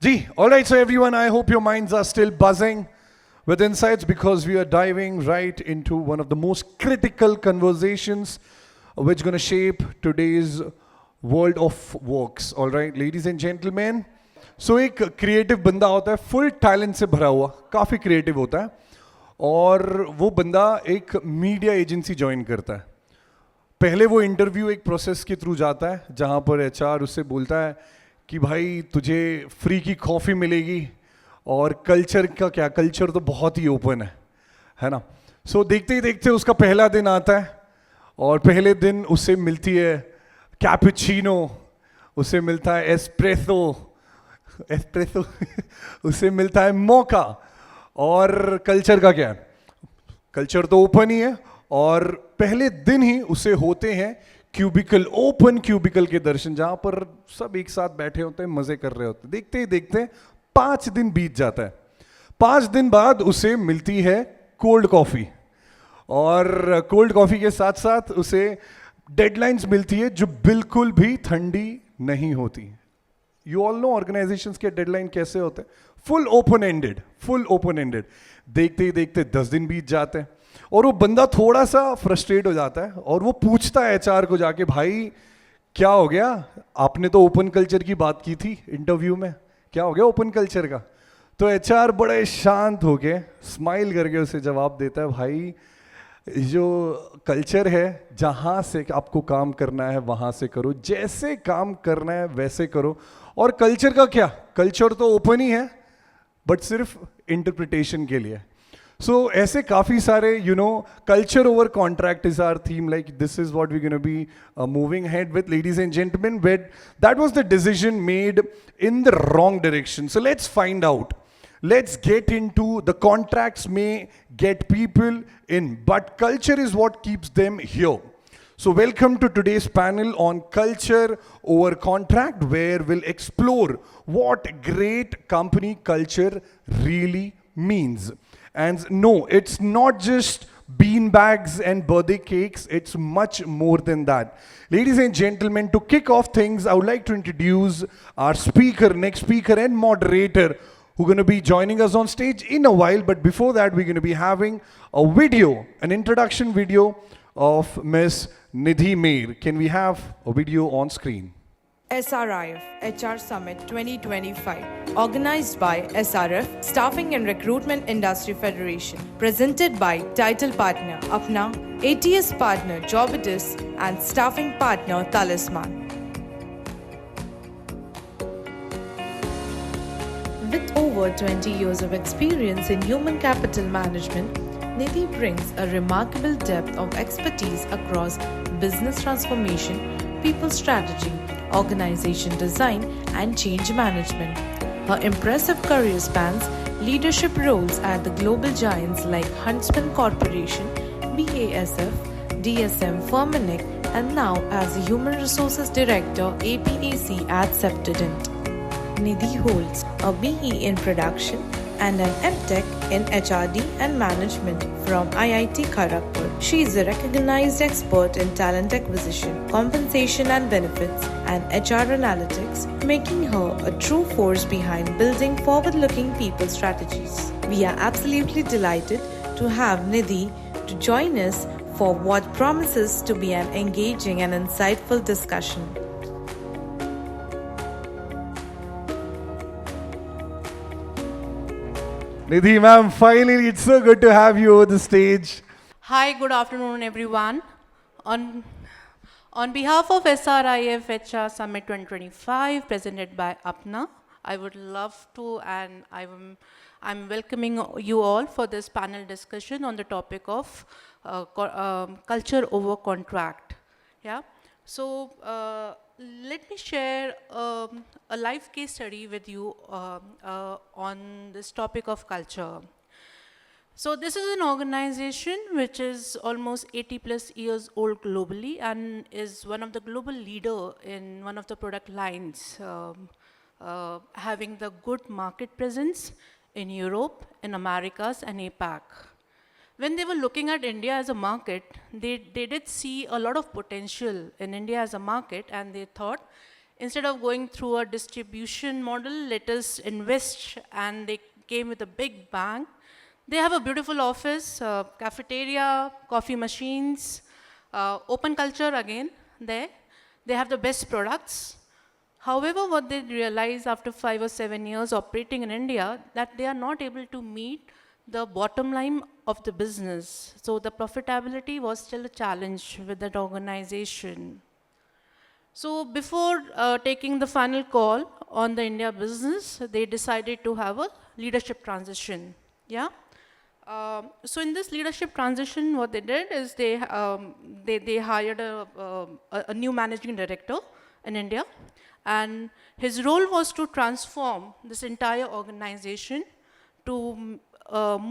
Gee, all right, so everyone, I hope your minds are still buzzing with insights because we are diving right into one of the most critical conversations which is going to shape today's world of works. All right, ladies and gentlemen. So एक creative बंदा होता है full talent से भरा हुआ, काफ़ी creative होता है और वो बंदा एक मीडिया एजेंसी ज्वाइन करता है. पहले वो इंटरव्यू एक प्रोसेस के थ्रू जाता है जहाँ पर एचआर उससे बोलता है कि भाई तुझे फ्री की कॉफ़ी मिलेगी और कल्चर का क्या, कल्चर तो बहुत ही ओपन है ना. सो देखते ही देखते उसका पहला दिन आता है और पहले दिन उससे मिलती है कैपुचिनो, उसे मिलता है एस्प्रेसो उसे मिलता है मोका. और कल्चर का क्या है, कल्चर तो ओपन ही है और पहले दिन ही उसे होते हैं क्यूबिकल, ओपन क्यूबिकल के दर्शन जहां पर सब एक साथ बैठे होते हैं, मजे कर रहे होते हैं. देखते ही देखते 5 दिन बीत जाता है. 5 दिन बाद उसे मिलती है कोल्ड कॉफी और कोल्ड कॉफी के साथ साथ उसे डेडलाइंस मिलती है जो बिल्कुल भी ठंडी नहीं होती. यू ऑल नो ऑर्गेनाइजेशंस के डेडलाइन कैसे होते हैं, फुल ओपन एंडेड. देखते ही देखते 10 दिन बीत जाते हैं और वो बंदा थोड़ा सा फ्रस्ट्रेट हो जाता है और वो पूछता है एचआर को जाके, भाई क्या हो गया, आपने तो ओपन कल्चर की बात की थी इंटरव्यू में, क्या हो गया ओपन कल्चर का. तो एचआर बड़े शांत होके स्माइल करके उसे जवाब देता है, भाई जो कल्चर है जहाँ से आपको काम करना है वहाँ से करो, जैसे काम करना है वैसे करो. और कल्चर का क्या, कल्चर तो ओपन ही है बट सिर्फ इंटरप्रिटेशन के लिए. So ऐसे काफ़ी सारे culture over contract is our theme, like this is what we're going to be moving ahead with, ladies and gentlemen, but that was the decision made in the wrong direction. So let's find out. Let's get into the contracts may get people in, but culture is what keeps them here. So welcome to today's panel on culture over contract, where we'll explore what great company culture really means. And no, it's not just bean bags and birthday cakes, it's much more than that. Ladies and gentlemen, to kick off things, I would like to introduce our next speaker and moderator, who are going to be joining us on stage in a while. But before that, we're going to be having a video, an introduction video of Miss Nidhi Mehr. Can we have a video on screen? SRIF HR Summit 2025, organized by SRIF Staffing and Recruitment Industry Federation, presented by title partner Apna, ATS partner Jobidis, and staffing partner Talisman. With over 20 years of experience in human capital management, Nidhi brings a remarkable depth of expertise across business transformation, people strategy, organization design, and change management. Her impressive career spans leadership roles at the global giants like Huntsman Corporation, BASF, DSM Firmenich, and now as a Human Resources Director APAC at Septident. Nidhi holds a BE in Production and an MTech in HRD and Management from IIT Kharagpur. She is a recognized expert in talent acquisition, compensation and benefits, and HR analytics, making her a true force behind building forward-looking people strategies. We are absolutely delighted to have Nidhi to join us for what promises to be an engaging and insightful discussion. Nidhi ma'am, finally, it's so good to have you over the stage. Hi, good afternoon, everyone. On behalf of SRIF HR Summit 2025, presented by Apna, I would love to, and I'm welcoming you all for this panel discussion on the topic of culture over contract. Yeah. So let me share a live case study with you on this topic of culture. So this is an organization which is almost 80 plus years old globally and is one of the global leader in one of the product lines, having the good market presence in Europe, in Americas and APAC. When they were looking at India as a market, they did see a lot of potential in India as a market, and they thought instead of going through a distribution model, let us invest, and they came with a big bang. They have a beautiful office, cafeteria, coffee machines, open culture again there. They have the best products. However, what they realize after 5 or 7 years operating in India, that they are not able to meet the bottom line of the business. So the profitability was still a challenge with that organization. So before taking the final call on the India business, they decided to have a leadership transition. Yeah. So in this leadership transition, what they did is they hired a new managing director in India, and his role was to transform this entire organization to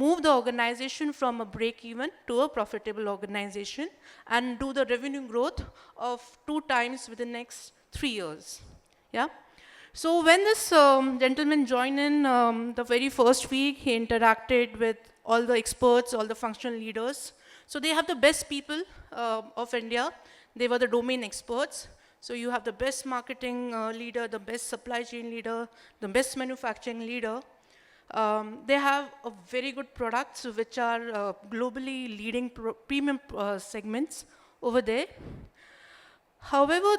move the organization from a break-even to a profitable organization and do the revenue growth of 2 times within the next 3 years. Yeah. So when this gentleman joined in the very first week, he interacted with all the experts, all the functional leaders. So they have the best people of India. They were the domain experts. So you have the best marketing leader, the best supply chain leader, the best manufacturing leader. They have a very good products which are globally leading premium segments over there. However,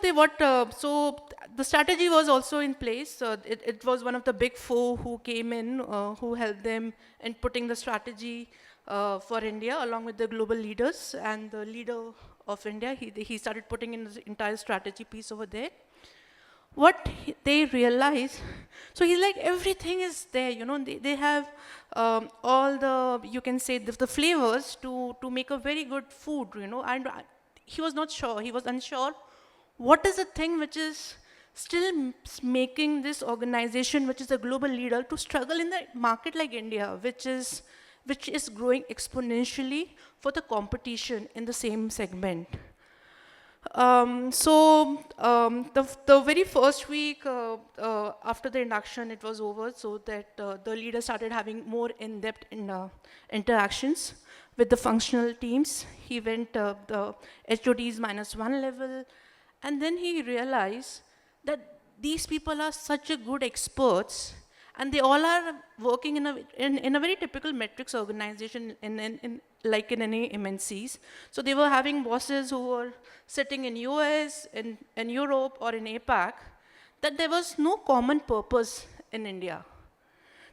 so the strategy was also in place. It was one of the big 4 who came in, who helped them in putting the strategy for India along with the global leaders, and the leader of India, he started putting in the entire strategy piece over there. What they realized, so he's like, everything is there, you know, they have all the, you can say, the flavors to make a very good food, you know, and he was not sure, he was unsure, what is the thing which is still making this organization, which is a global leader, to struggle in the market like India, which is growing exponentially for the competition in the same segment. The very first week after the induction, it was over, so that the leader started having more in-depth interactions with the functional teams. He went the HODs -1 level, and then he realized that these people are such a good experts, and they all are working in a very typical metrics organization like in any MNCs. So they were having bosses who were sitting in US, in Europe, or in APAC, that there was no common purpose in India.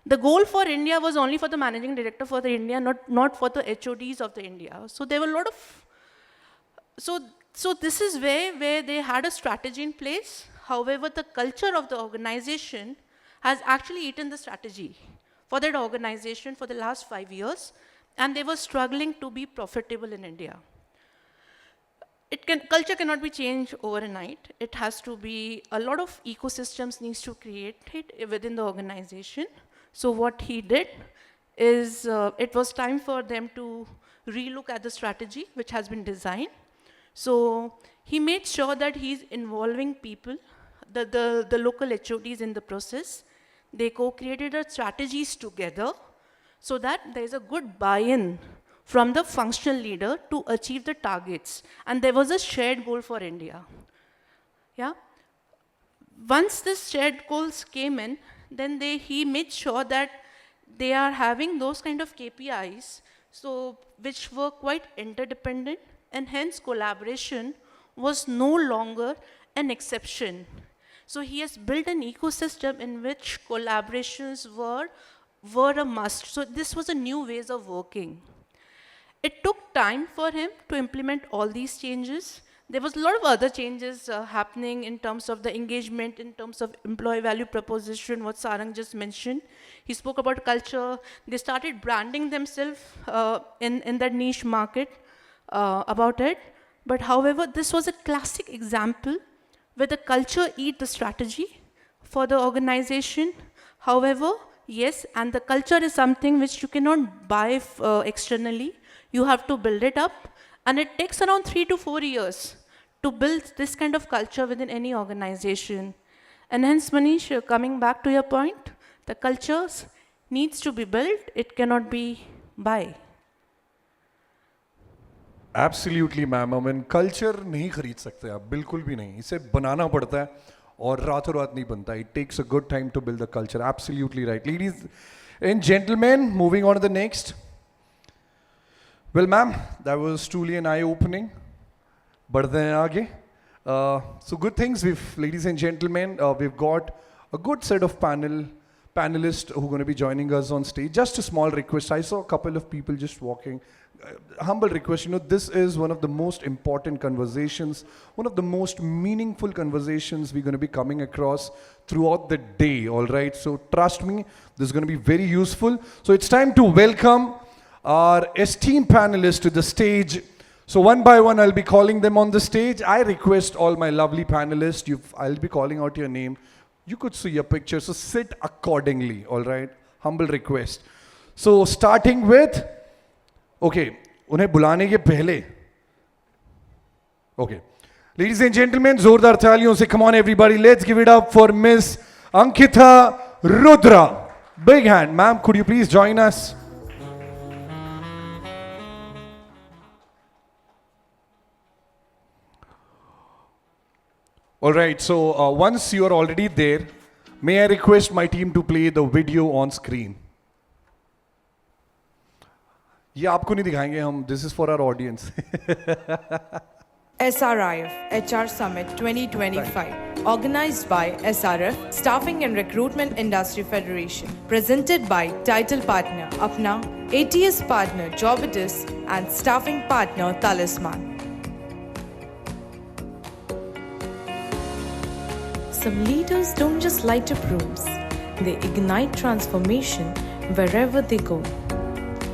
The goal for India was only for the managing director for the India, not for the HODs of the India. So there were a lot of, so this is where they had a strategy in place. However, the culture of the organization has actually eaten the strategy for that organization for the last 5 years, and they were struggling to be profitable in India. Culture cannot be changed overnight. It has to be, a lot of ecosystems needs to create it within the organization. So what he did is, it was time for them to relook at the strategy which has been designed. So he made sure that he's involving people, the local HODs in the process. They co-created the strategies together so that there's a good buy-in from the functional leader to achieve the targets. And there was a shared goal for India. Yeah. Once this shared goals came in, then he made sure that they are having those kind of KPIs, so which were quite interdependent, and hence collaboration was no longer an exception. So he has built an ecosystem in which collaborations were a must. So this was a new ways of working. It took time for him to implement all these changes. There was a lot of other changes happening in terms of the engagement, in terms of employee value proposition, what Sarang just mentioned. He spoke about culture. They started branding themselves in that niche market about it. But however, this was a classic example where the culture eat the strategy for the organization. However, yes, and the culture is something which you cannot buy externally. You have to build it up, and it takes around 3 to 4 years to build this kind of culture within any organization. And hence, Manish, coming back to your point, the cultures needs to be built, it cannot be buy. Absolutely ma'am, हम in culture नहीं खरीद सकते आप, बिल्कुल भी नहीं, इसे बनाना पड़ता है और रातों रात नहीं बनता. It takes a good time to build the culture. Absolutely right. Ladies and gentlemen, moving on to the next. Well, ma'am, that was truly an eye-opening. बढ़ते हैं आगे. So good things, ladies and gentlemen, we've got a good set of panelists who are going to be joining us on stage. Just a small request. I saw a couple of people just walking. Humble request, this is one of the most important conversations, one of the most meaningful conversations we're going to be coming across throughout the day, all right? So trust me, this is going to be very useful. So it's time to welcome our esteemed panelists to the stage. So one by one, I'll be calling them on the stage. I request all my lovely panelists, I'll be calling out your name. You could see your picture, so sit accordingly, all right? Humble request. So starting with, okay, उन्हें बुलाने के पहले, okay. Ladies and gentlemen, जोरदार तालियों से, come on everybody, let's give it up for Miss Ankita Rudra. Big hand, ma'am, could you please join us? All right, so once you are already there, may I request my team to play the video on screen? ये आपको नहीं दिखाएंगे हम. This is for our audience. SRIF HR Summit 2025, organized by SRF, Staffing and Recruitment Industry Federation, presented by title partner Apna, ATS partner Jobitus, and staffing partner Talisman. Some leaders don't just light up rooms, they ignite transformation wherever they go.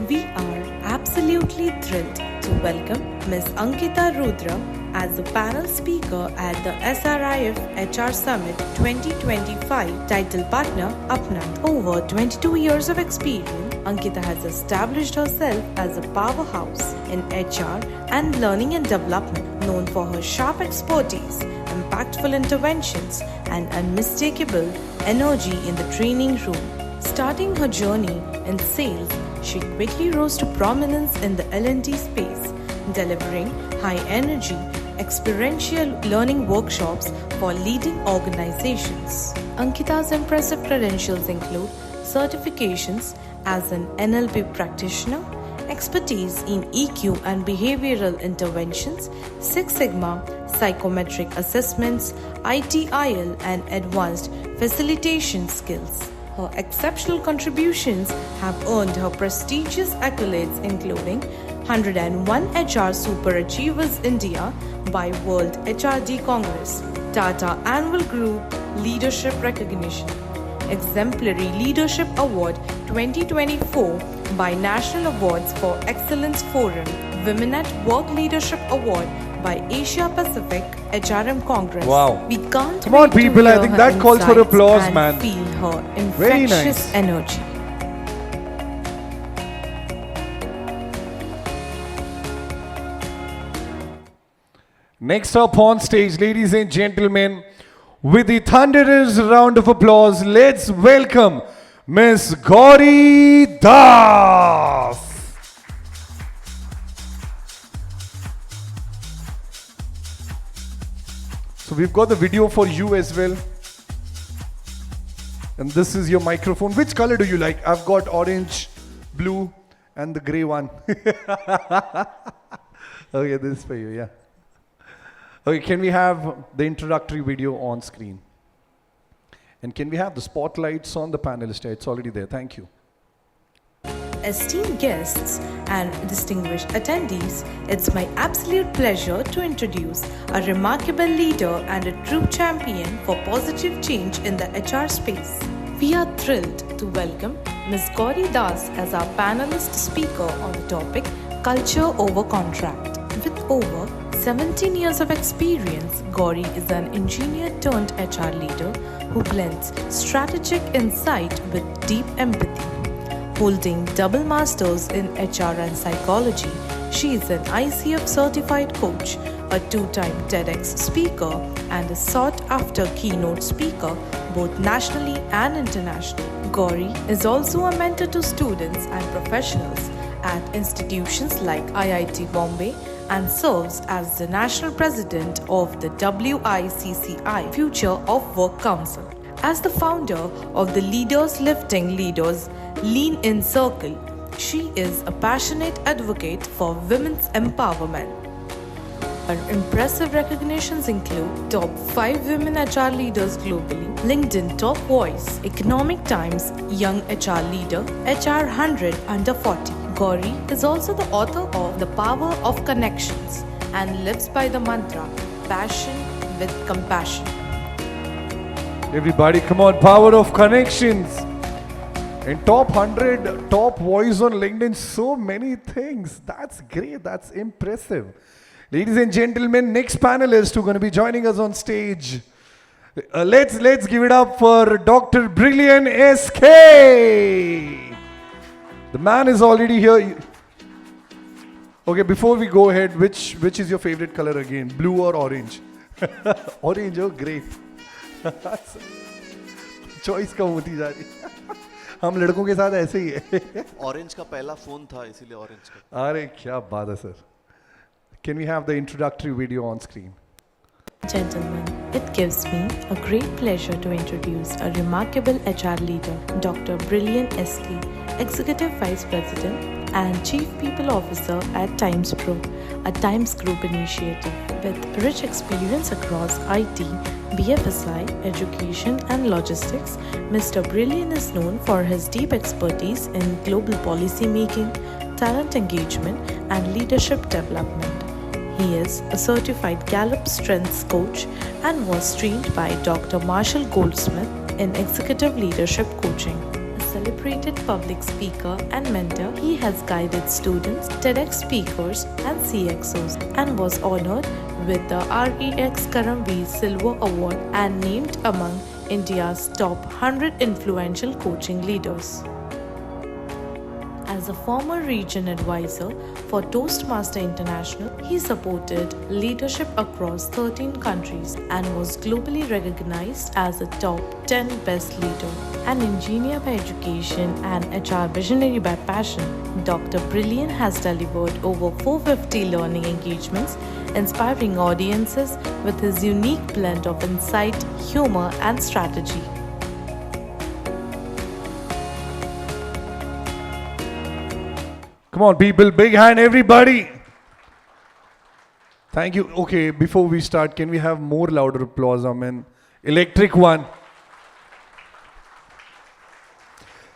We are absolutely thrilled to welcome Ms. Ankita Rudra as the panel speaker at the SRIF HR Summit 2025, title partner Apna. Over 22 years of experience, Ankita has established herself as a powerhouse in HR and learning and development, known for her sharp expertise, impactful interventions, and unmistakable energy in the training room. Starting her journey in sales, she quickly rose to prominence in the L&D space, delivering high-energy, experiential learning workshops for leading organizations. Ankita's impressive credentials include certifications as an NLP practitioner, expertise in EQ and behavioral interventions, Six Sigma, psychometric assessments, ITIL, and advanced facilitation skills. Her exceptional contributions have earned her prestigious accolades including 101 HR Super Achievers India by World HRD Congress, Tata Annual Group Leadership Recognition, Exemplary Leadership Award 2024 by National Awards for Excellence Forum, Women at Work Leadership Award by Asia Pacific HRM Congress. Wow. We can't Come on, wait to people, I hear think her that calls for insights applause, and man. feel her Very infectious nice. energy. Next up on stage, ladies and gentlemen, with the thunderous round of applause, let's welcome Miss Gauri Das. So we've got the video for you as well. And this is your microphone. Which color do you like? I've got orange, blue, and the gray one. Okay, this is for you, yeah. Okay, can we have the introductory video on screen? And can we have the spotlights on the panelist? It's already there, thank you. Esteemed guests and distinguished attendees, it's my absolute pleasure to introduce a remarkable leader and a true champion for positive change in the HR space. We are thrilled to welcome Ms. Gauri Das as our panelist speaker on the topic Culture Over Contract. With over 17 years of experience, Gauri is an engineer turned HR leader who blends strategic insight with deep empathy. Holding double masters in HR and psychology, she is an ICF certified coach, a two-time TEDx speaker, and a sought-after keynote speaker both nationally and internationally. Gauri is also a mentor to students and professionals at institutions like IIT Bombay, and serves as the National President of the WICCI Future of Work Council. As the founder of the Leaders Lifting Leaders Lean In Circle, she is a passionate advocate for women's empowerment. Her impressive recognitions include Top 5 Women HR Leaders globally, LinkedIn Top Voice, Economic Times Young HR Leader, HR 100 Under 40. Gauri is also the author of The Power of Connections and lives by the mantra, passion with compassion. Everybody, come on, power of connections. And top 100, top voice on LinkedIn, so many things. That's great, that's impressive. Ladies and gentlemen, next panelist who are going to be joining us on stage. Let's give it up for Dr. Brilliant SK. The man is already here. Okay, before we go ahead, which is your favorite color again? Blue or orange? Orange, oh great. Choice कम होती जा रही हम लड़कों के साथ ऐसे ही है ऑरेंज का पहला फोन था इसीलिए ऑरेंज का अरे क्या बात है sir Can we have the introductory video on screen? Gentlemen, it gives me a great pleasure to introduce a remarkable HR leader, Dr. Brilliant SK, Executive Vice President and Chief People Officer at Times Pro, a Times Group initiative. With rich experience across IT, BFSI, education and logistics, Mr. Brilliant is known for his deep expertise in global policy making, talent engagement and leadership development. He is a certified Gallup Strengths Coach and was trained by Dr. Marshall Goldsmith in executive leadership coaching. A celebrated public speaker and mentor, he has guided students, TEDx speakers and CXOs and was honored with the REX Karamveer Silver Award and named among India's top 100 influential coaching leaders. As a former region advisor for Toastmaster International, he supported leadership across 13 countries and was globally recognized as a top 10 best leader. An engineer by education and HR visionary by passion, Dr. Brilliant has delivered over 450 learning engagements, inspiring audiences with his unique blend of insight, humor, and strategy. Come on, people, big hand, everybody. Thank you. Okay, before we start, can we have more louder applause? Amen. Electric one.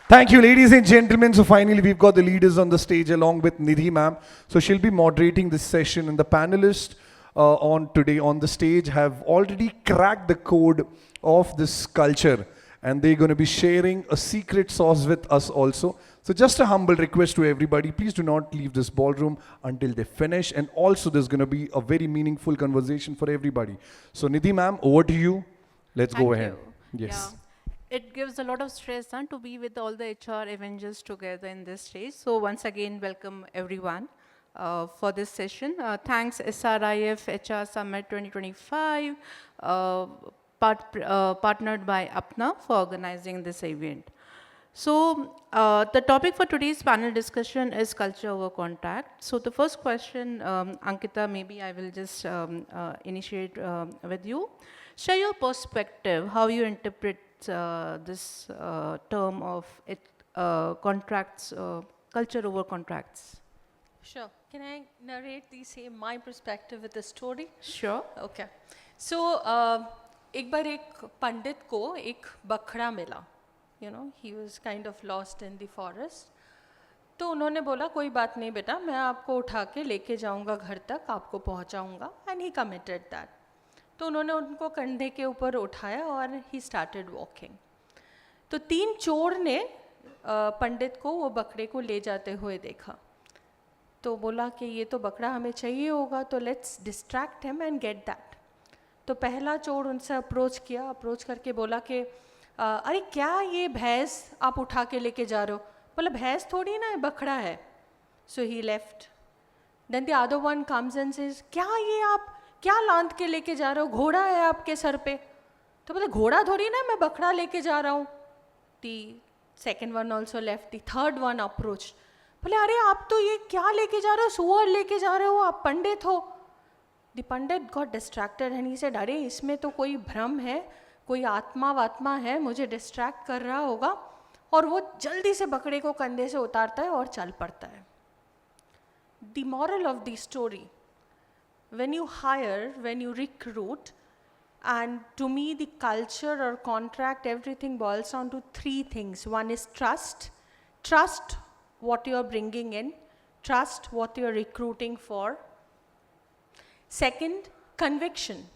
Thank you, ladies and gentlemen. So finally, we've got the leaders on the stage along with Nidhi ma'am. So she'll be moderating this session, and the panelists on today on the stage have already cracked the code of this culture, and they're going to be sharing a secret sauce with us also. So just a humble request to everybody, please do not leave this ballroom until they finish. And also there's going to be a very meaningful conversation for everybody. So Nidhi ma'am, over to you. Let's go ahead. Yes. Yeah. It gives a lot of stress to be with all the HR Avengers together in this stage. So once again, welcome everyone for this session. Thanks SRIF HR Summit 2025, partnered by Apna for organizing this event. So the topic for today's panel discussion is culture over contract. So the first question, Ankita, maybe I will just initiate with you. Share your perspective, how you interpret this term of contracts, culture over contracts. Sure. Can I narrate my perspective with a story? Sure. Okay. So, एक बार एक पंडित को एक बखड़ा मिला. You know, he was kind of lost in the forest. तो उन्होंने बोला कोई बात नहीं बेटा, मैं आपको उठा के लेके जाऊंगा घर तक, आपको पहुंचाऊंगा. And he committed that. तो उन्होंने उनको कंधे के ऊपर उठाया और he started walking. तो 3 चोर ने पंडित को वो बकरे को ले जाते हुए देखा. तो बोला कि ये तो बकरा हमें चाहिए होगा, तो let's distract him and get that. तो पहला चोर उनसे अप्रोच करके बोला कि अरे क्या ये भैंस आप उठा के लेके जा रहे हो? बोला भैंस थोड़ी ना है, बकरा है. So he left. Then the other one comes and says, क्या ये आप क्या लांद के लेके जा रहे हो? घोड़ा है आपके सर पे. तो बोला घोड़ा थोड़ी ना, मैं बकरा लेके जा रहा हूँ. The second one also left. The third one approached. बोले अरे आप तो ये क्या लेके जा रहे हो, सुअर लेके जा रहे हो, आप पंडित हो. The pandit got distracted and he said, अरे इसमें तो कोई भ्रम है, कोई आत्मा वात्मा है, मुझे डिस्ट्रैक्ट कर रहा होगा. और वो जल्दी से बकरे को कंधे से उतारता है और चल पड़ता है. The moral of the story, when you hire, when you recruit, and to me the culture or contract, everything boils down to three things. One is trust. Trust what you are bringing in. Trust what you are recruiting for. Second, conviction.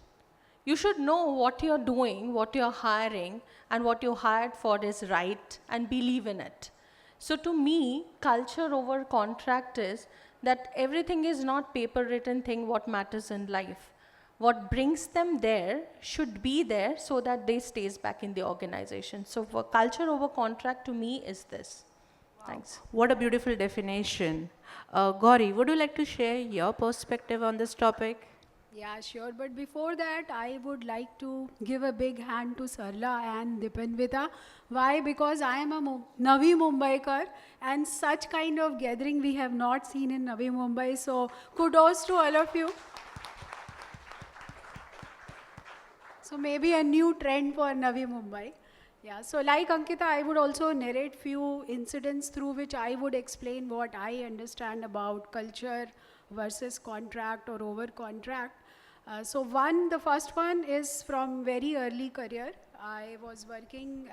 You should know what you are doing, what you are hiring, and what you hired for is right, and believe in it. So to me, culture over contract is that everything is not paper written thing what matters in life. What brings them there should be there so that they stays back in the organization. So for culture over contract to me is this. Thanks. What a beautiful definition. Gauri, would you like to share your perspective on this topic? Yeah, sure. But before that, I would like to give a big hand to Sarla and Dipanvita. Why? Because I am a Navi Mumbaikar, and such kind of gathering we have not seen in Navi Mumbai. So kudos to all of you. So maybe a new trend for Navi Mumbai. Yeah, so like Ankita, I would also narrate few incidents through which I would explain what I understand about culture versus contract or over contract. So the first one is from very early career. I was working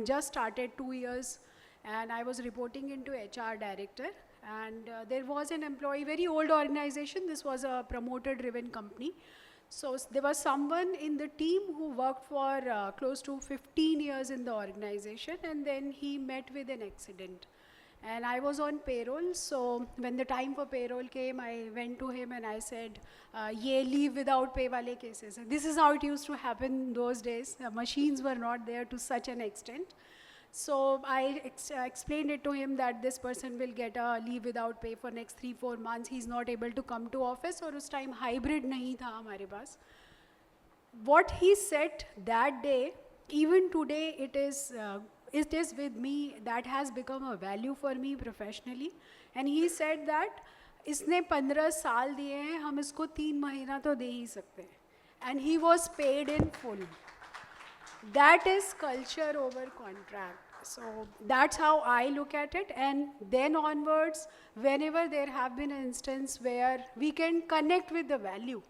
just started 2 years, and I was reporting into HR director. And there was an employee, very old organization. This was a promoter-driven company. So there was someone in the team who worked for close to 15 years in the organization, and then he met with an accident. And I was on payroll, so when the time for payroll came, I went to him and I said, ye leave without pay wale cases. And this is how it used to happen in those days. Machines were not there to such an extent. So I explained it to him that this person will get a leave without pay for next 3-4 months. He's not able to come to office, और उस time hybrid नहीं था हमारे पास. What he said that day, even today it is with me, that has become a value for me professionally. And he said that इसने 15 साल दिए हैं, हम इसको 3 महीना तो दे ही सकते हैं. And he was paid in full. That is culture over contract. So that's how I look at it. And then onwards, whenever there have been an instance where we can connect with the value,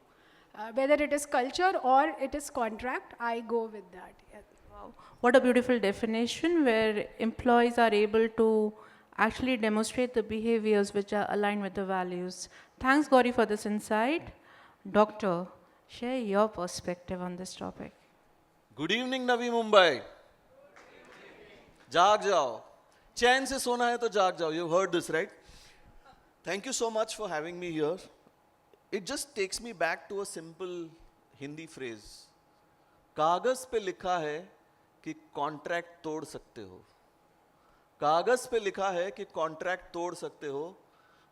whether it is culture or it is contract, I go with that. Yeah. Wow. What a beautiful definition where employees are able to actually demonstrate the behaviors which are aligned with the values. Thanks, Gauri, for this insight. Doctor, share your perspective on this topic. Good evening Navi Mumbai. जाग जाओ, चैन से सोना है तो जाग जाओ. You heard this right. Thank you so much for having me here. It just takes me back to a simple Hindi phrase. कागज पे लिखा है कि कॉन्ट्रैक्ट तोड़ सकते हो. कागज पे लिखा है कि कॉन्ट्रैक्ट तोड़ सकते हो,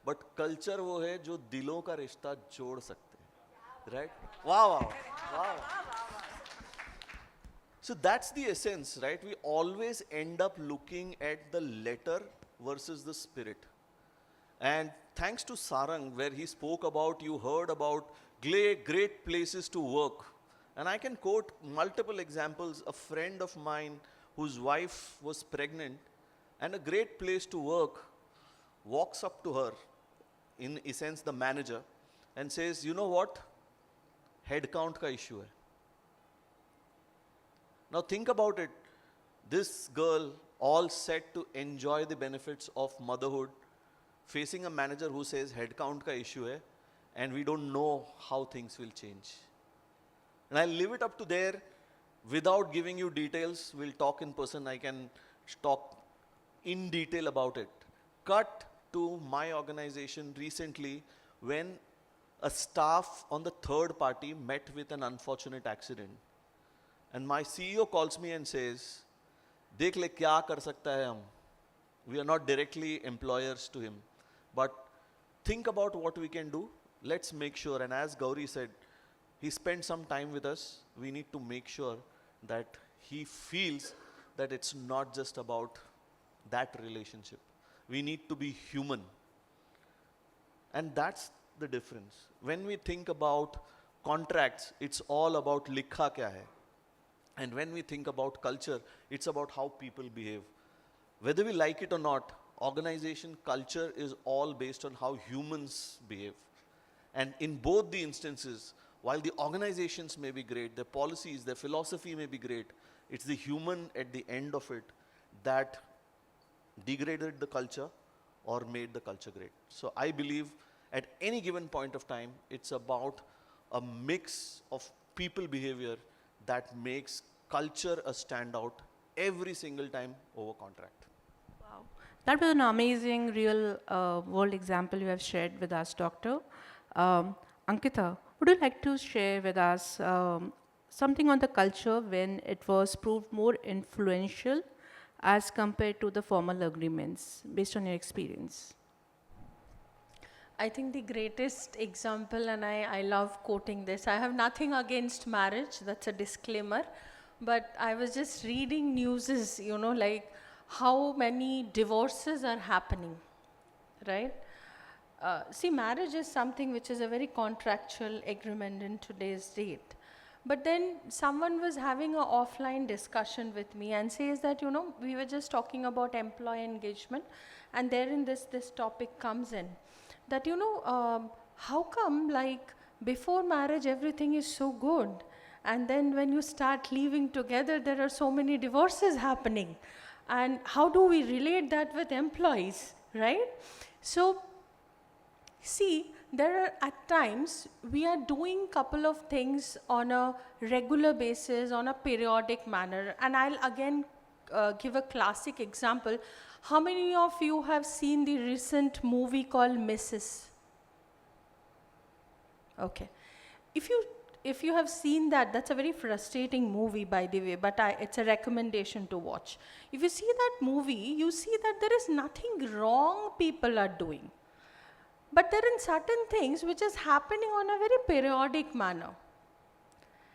बट कल्चर वो है जो दिलों का रिश्ता जोड़ सकते हैं. राइट? वाह वाह वाह. So that's the essence, right? We always end up looking at the letter versus the spirit. And thanks to Sarang, where he spoke about, you heard about great places to work. And I can quote multiple examples. A friend of mine whose wife was pregnant and a great place to work walks up to her, in essence the manager, and says, you know what? Head count ka issue hai. Now think about it. This girl, all set to enjoy the benefits of motherhood, facing a manager who says headcount ka issue hai, and we don't know how things will change. And I'll leave it up to there without giving you details. We'll talk in person. I can talk in detail about it. Cut to my organization recently when a staff on the third party met with an unfortunate accident. And my CEO calls me and says, देख ले क्या कर सकता है हम. We are not directly employers to him, but think about what we can do. Let's make sure. And as Gauri said, he spent some time with us. We need to make sure that he feels that it's not just about that relationship. We need to be human. And that's the difference. When we think about contracts, it's all about likha kya hai. And when we think about culture, it's about how people behave. Whether we like it or not, organization culture is all based on how humans behave. And in both the instances, while the organizations may be great, their policies, their philosophy may be great, it's the human at the end of it that degraded the culture or made the culture great. So I believe at any given point of time, it's about a mix of people behavior that makes culture a standout every single time over contract. Wow. That was an amazing real world example you have shared with us, Doctor. Ankita, would you like to share with us something on the culture when it was proved more influential as compared to the formal agreements, based on your experience? I think the greatest example, and I love quoting this, I have nothing against marriage, that's a disclaimer, but I was just reading newses, like how many divorces are happening, right? See, marriage is something which is a very contractual agreement in today's date. But then someone was having an offline discussion with me and says that, we were just talking about employee engagement, and therein this topic comes in. That, how come, like, before marriage everything is so good, and then when you start living together there are so many divorces happening, and how do we relate that with employees, right? So see, there are at times we are doing couple of things on a regular basis, on a periodic manner, and I'll again give a classic example. How many of you have seen the recent movie called Mrs.? Okay. If you have seen that, that's a very frustrating movie, by the way, but it's a recommendation to watch. If you see that movie, you see that there is nothing wrong people are doing. But there are certain things which is happening on a very periodic manner.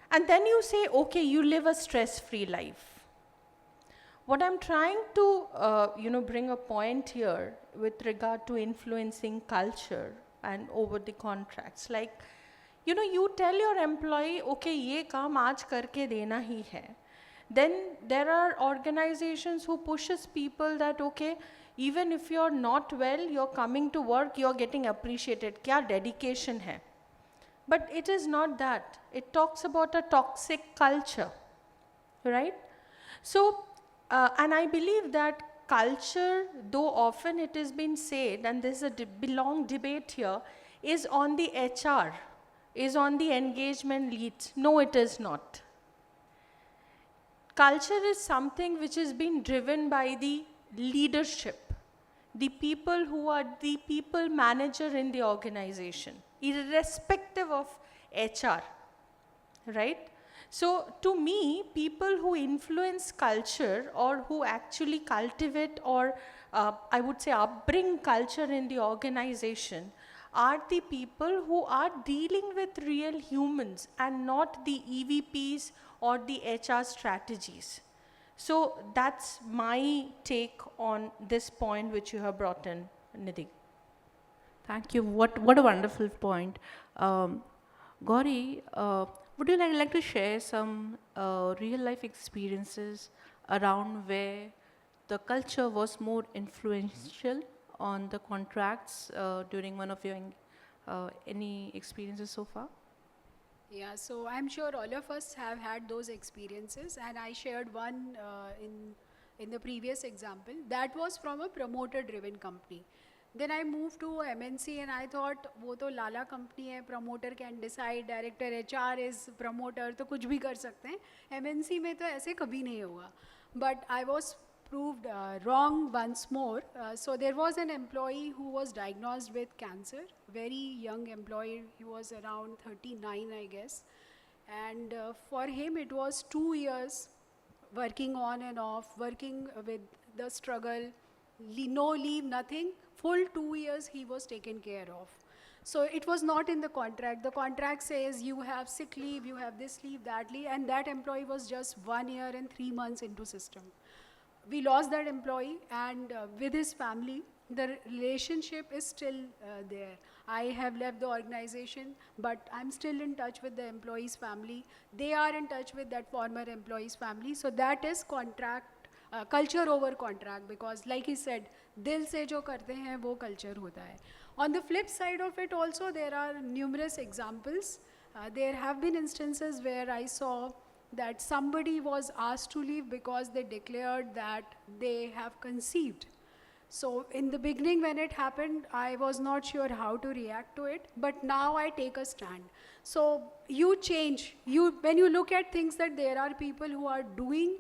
And then you say, okay, you live a stress-free life. What I'm trying to bring a point here with regard to influencing culture and over the contracts, like, you tell your employee, okay, ye kaam aaj karke dena hi hai. Then there are organizations who pushes people that, okay, even if you're not well, you're coming to work, you're getting appreciated. Kya dedication hai. But it is not that. It talks about a toxic culture, right? So, and I believe that culture, though often it has been said, and there's a long debate here, is on the HR, is on the engagement lead. No, it is not. Culture is something which is being driven by the leadership, the people who are the people manager in the organization, irrespective of HR, right? So to me, people who influence culture or who actually cultivate or I would say upbring culture in the organization are the people who are dealing with real humans and not the EVPs or the HR strategies. So that's my take on this point which you have brought in, Nidhi. Thank you. What a wonderful point. Gauri, would you like to share some real life experiences around where the culture was more influential on the contracts during one of your any experiences so far? Yeah, so I'm sure all of us have had those experiences, and I shared one in the previous example. That was from a promoter-driven company. Then I moved to MNC and I thought, वो तो लाला company है, promoter can decide, director HR is promoter, तो कुछ भी कर सकते हैं. MNC में तो ऐसे कभी नहीं होगा. But I was proved wrong once more. So there was an employee who was diagnosed with cancer, very young employee, he was around 39 I guess. And for him it was 2 years working on and off, working with the struggle, no leave, nothing. Full 2 years he was taken care of. So it was not in the contract. The contract says you have sick leave, you have this leave, that leave, and that employee was just 1 year and 3 months into system. We lost that employee, and with his family, the relationship is still there. I have left the organization, but I'm still in touch with the employee's family. They are in touch with that former employee's family. So that is contract, culture over contract, because like he said, dil se jo karte hain wo culture hota hai. On the flip side of it also, there are numerous examples. There have been instances where I saw that somebody was asked to leave because they declared that they have conceived. So in the beginning when it happened, I was not sure how to react to it, but now I take a stand. So you change. When you look at things, that there are people who are doing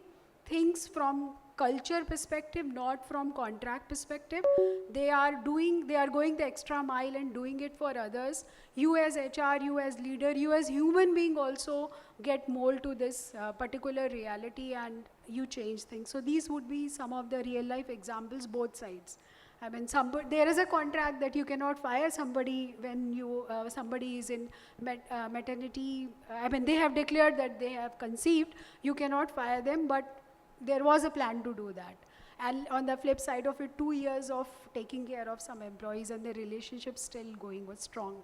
things from culture perspective, not from contract perspective. They are going the extra mile and doing it for others. You as HR, you as leader, you as human being also get mold to this particular reality, and you change things. So these would be some of the real life examples, both sides. I mean, there is a contract that you cannot fire somebody when somebody is in maternity. I mean, they have declared that they have conceived. You cannot fire them, but there was a plan to do that. And on the flip side of it, 2 years of taking care of some employees and the relationship still going was strong.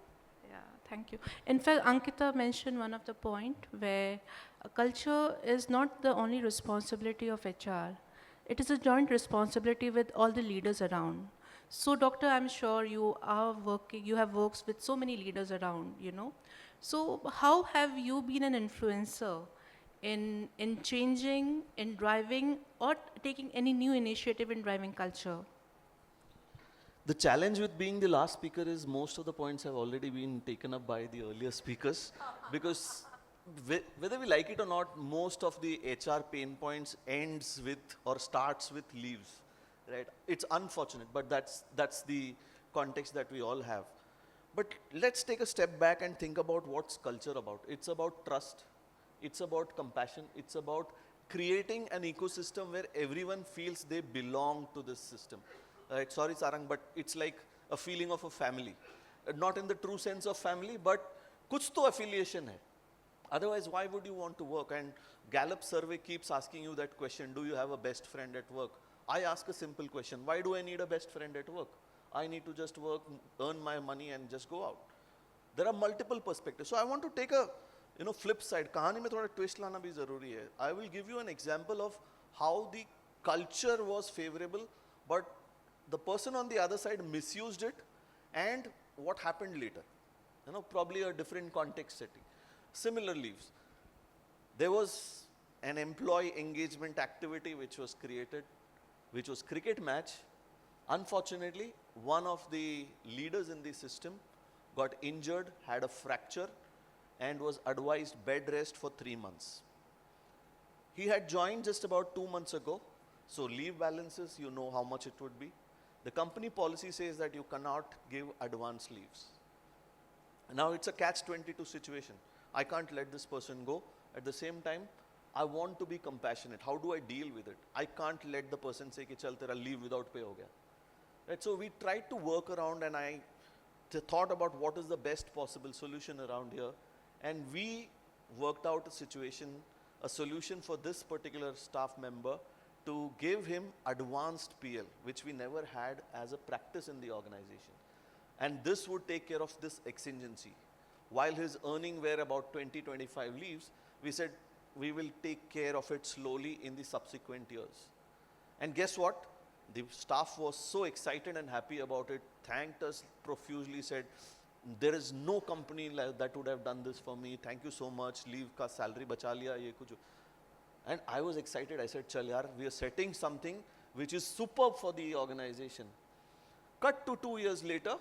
Yeah, thank you. In fact, Ankita mentioned one of the point where culture is not the only responsibility of HR. It is a joint responsibility with all the leaders around. So, Doctor, I'm sure you have worked with so many leaders around, you know. So, how have you been an influencer in changing, in driving, or taking any new initiative in driving culture? The challenge with being the last speaker is most of the points have already been taken up by the earlier speakers, because whether we like it or not, most of the HR pain points ends with or starts with leaves, right? It's unfortunate, but that's the context that we all have. But let's take a step back and think about what's culture about. It's about trust. It's about compassion. It's about creating an ecosystem where everyone feels they belong to this system. Right? Sorry, Sarang, but it's like a feeling of a family. Not in the true sense of family, but kuch to affiliation hai. Otherwise, why would you want to work? And Gallup survey keeps asking you that question, do you have a best friend at work? I ask a simple question, why do I need a best friend at work? I need to just work, earn my money and just go out. There are multiple perspectives. So I want to take a flip side. कहानी में थोड़ा twist लाना भी ज़रूरी है. I will give you an example of how the culture was favorable, but the person on the other side misused it, and what happened later. Probably a different context setting. Similar leaves. There was an employee engagement activity which was created, which was cricket match. Unfortunately, one of the leaders in the system got injured, had a fracture, and was advised bed rest for 3 months. He had joined just about 2 months ago, so leave balances, you know how much it would be. The company policy says that you cannot give advance leaves. Now it's a catch-22 situation. I can't let this person go. At the same time, I want to be compassionate. How do I deal with it? I can't let the person say, "Chal, tera leave without pay ho gaya." Right? So we tried to work around, and I thought about what is the best possible solution around here. And we worked out a solution for this particular staff member to give him advanced PL, which we never had as a practice in the organization. And this would take care of this exigency. While his earning were about 20-25 leaves, we said we will take care of it slowly in the subsequent years. And guess what? The staff was so excited and happy about it, thanked us profusely, said, "There is no company that would have done this for me. Thank you so much. Leave ka salary bacha liya, ye kuch." And I was excited. I said, "Chal yaar, we are setting something which is superb for the organization." Cut to 2 years later,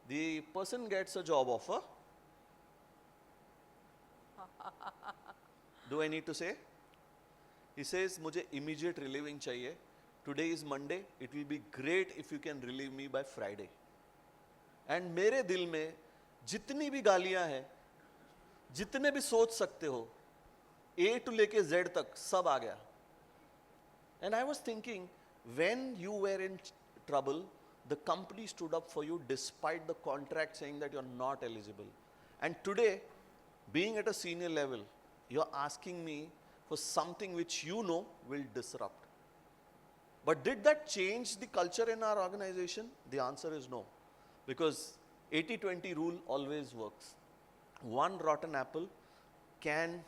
the person gets a job offer. Do I need to say? He says, "Mujhe immediate relieving chahiye. Today is Monday. It will be great if you can relieve me by Friday." And मेरे दिल में जितनी भी गालियां हैं, जितने भी सोच सकते हो, ए टू लेके जेड तक सब आ गया. And I was thinking, when you were in trouble, the company stood up for you despite the contract saying that you are not eligible. And today, being at a senior level, you are asking me for something which you know will disrupt. But did that change the culture in our organization? The answer is no. Because 80-20 rule always works. One rotten apple can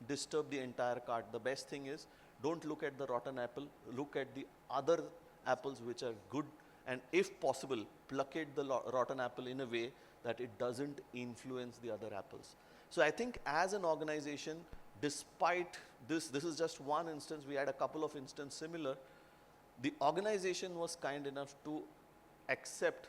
disturb the entire cart. The best thing is, don't look at the rotten apple, look at the other apples which are good, and if possible, pluck at the rotten apple in a way that it doesn't influence the other apples. So I think as an organization, despite this is just one instance, we had a couple of instances similar, the organization was kind enough to accept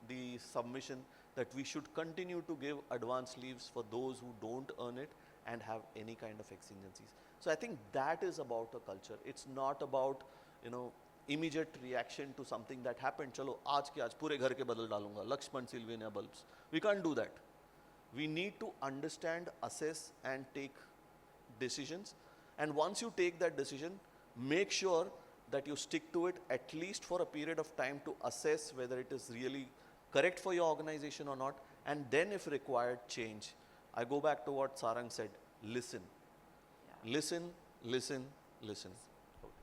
the submission that we should continue to give advance leaves for those who don't earn it and have any kind of exigencies. So I think that is about a culture. It's not about, immediate reaction to something that happened. Chalo, aaj ke aaj pure ghar ke badal dalunga, Lakshman Sylvania bulbs. We can't do that. We need to understand, assess and take decisions. And once you take that decision, make sure that you stick to it at least for a period of time to assess whether it is really correct for your organization or not, and then if required, change. I go back to what Sarang said, listen. Yeah. Listen, listen, listen.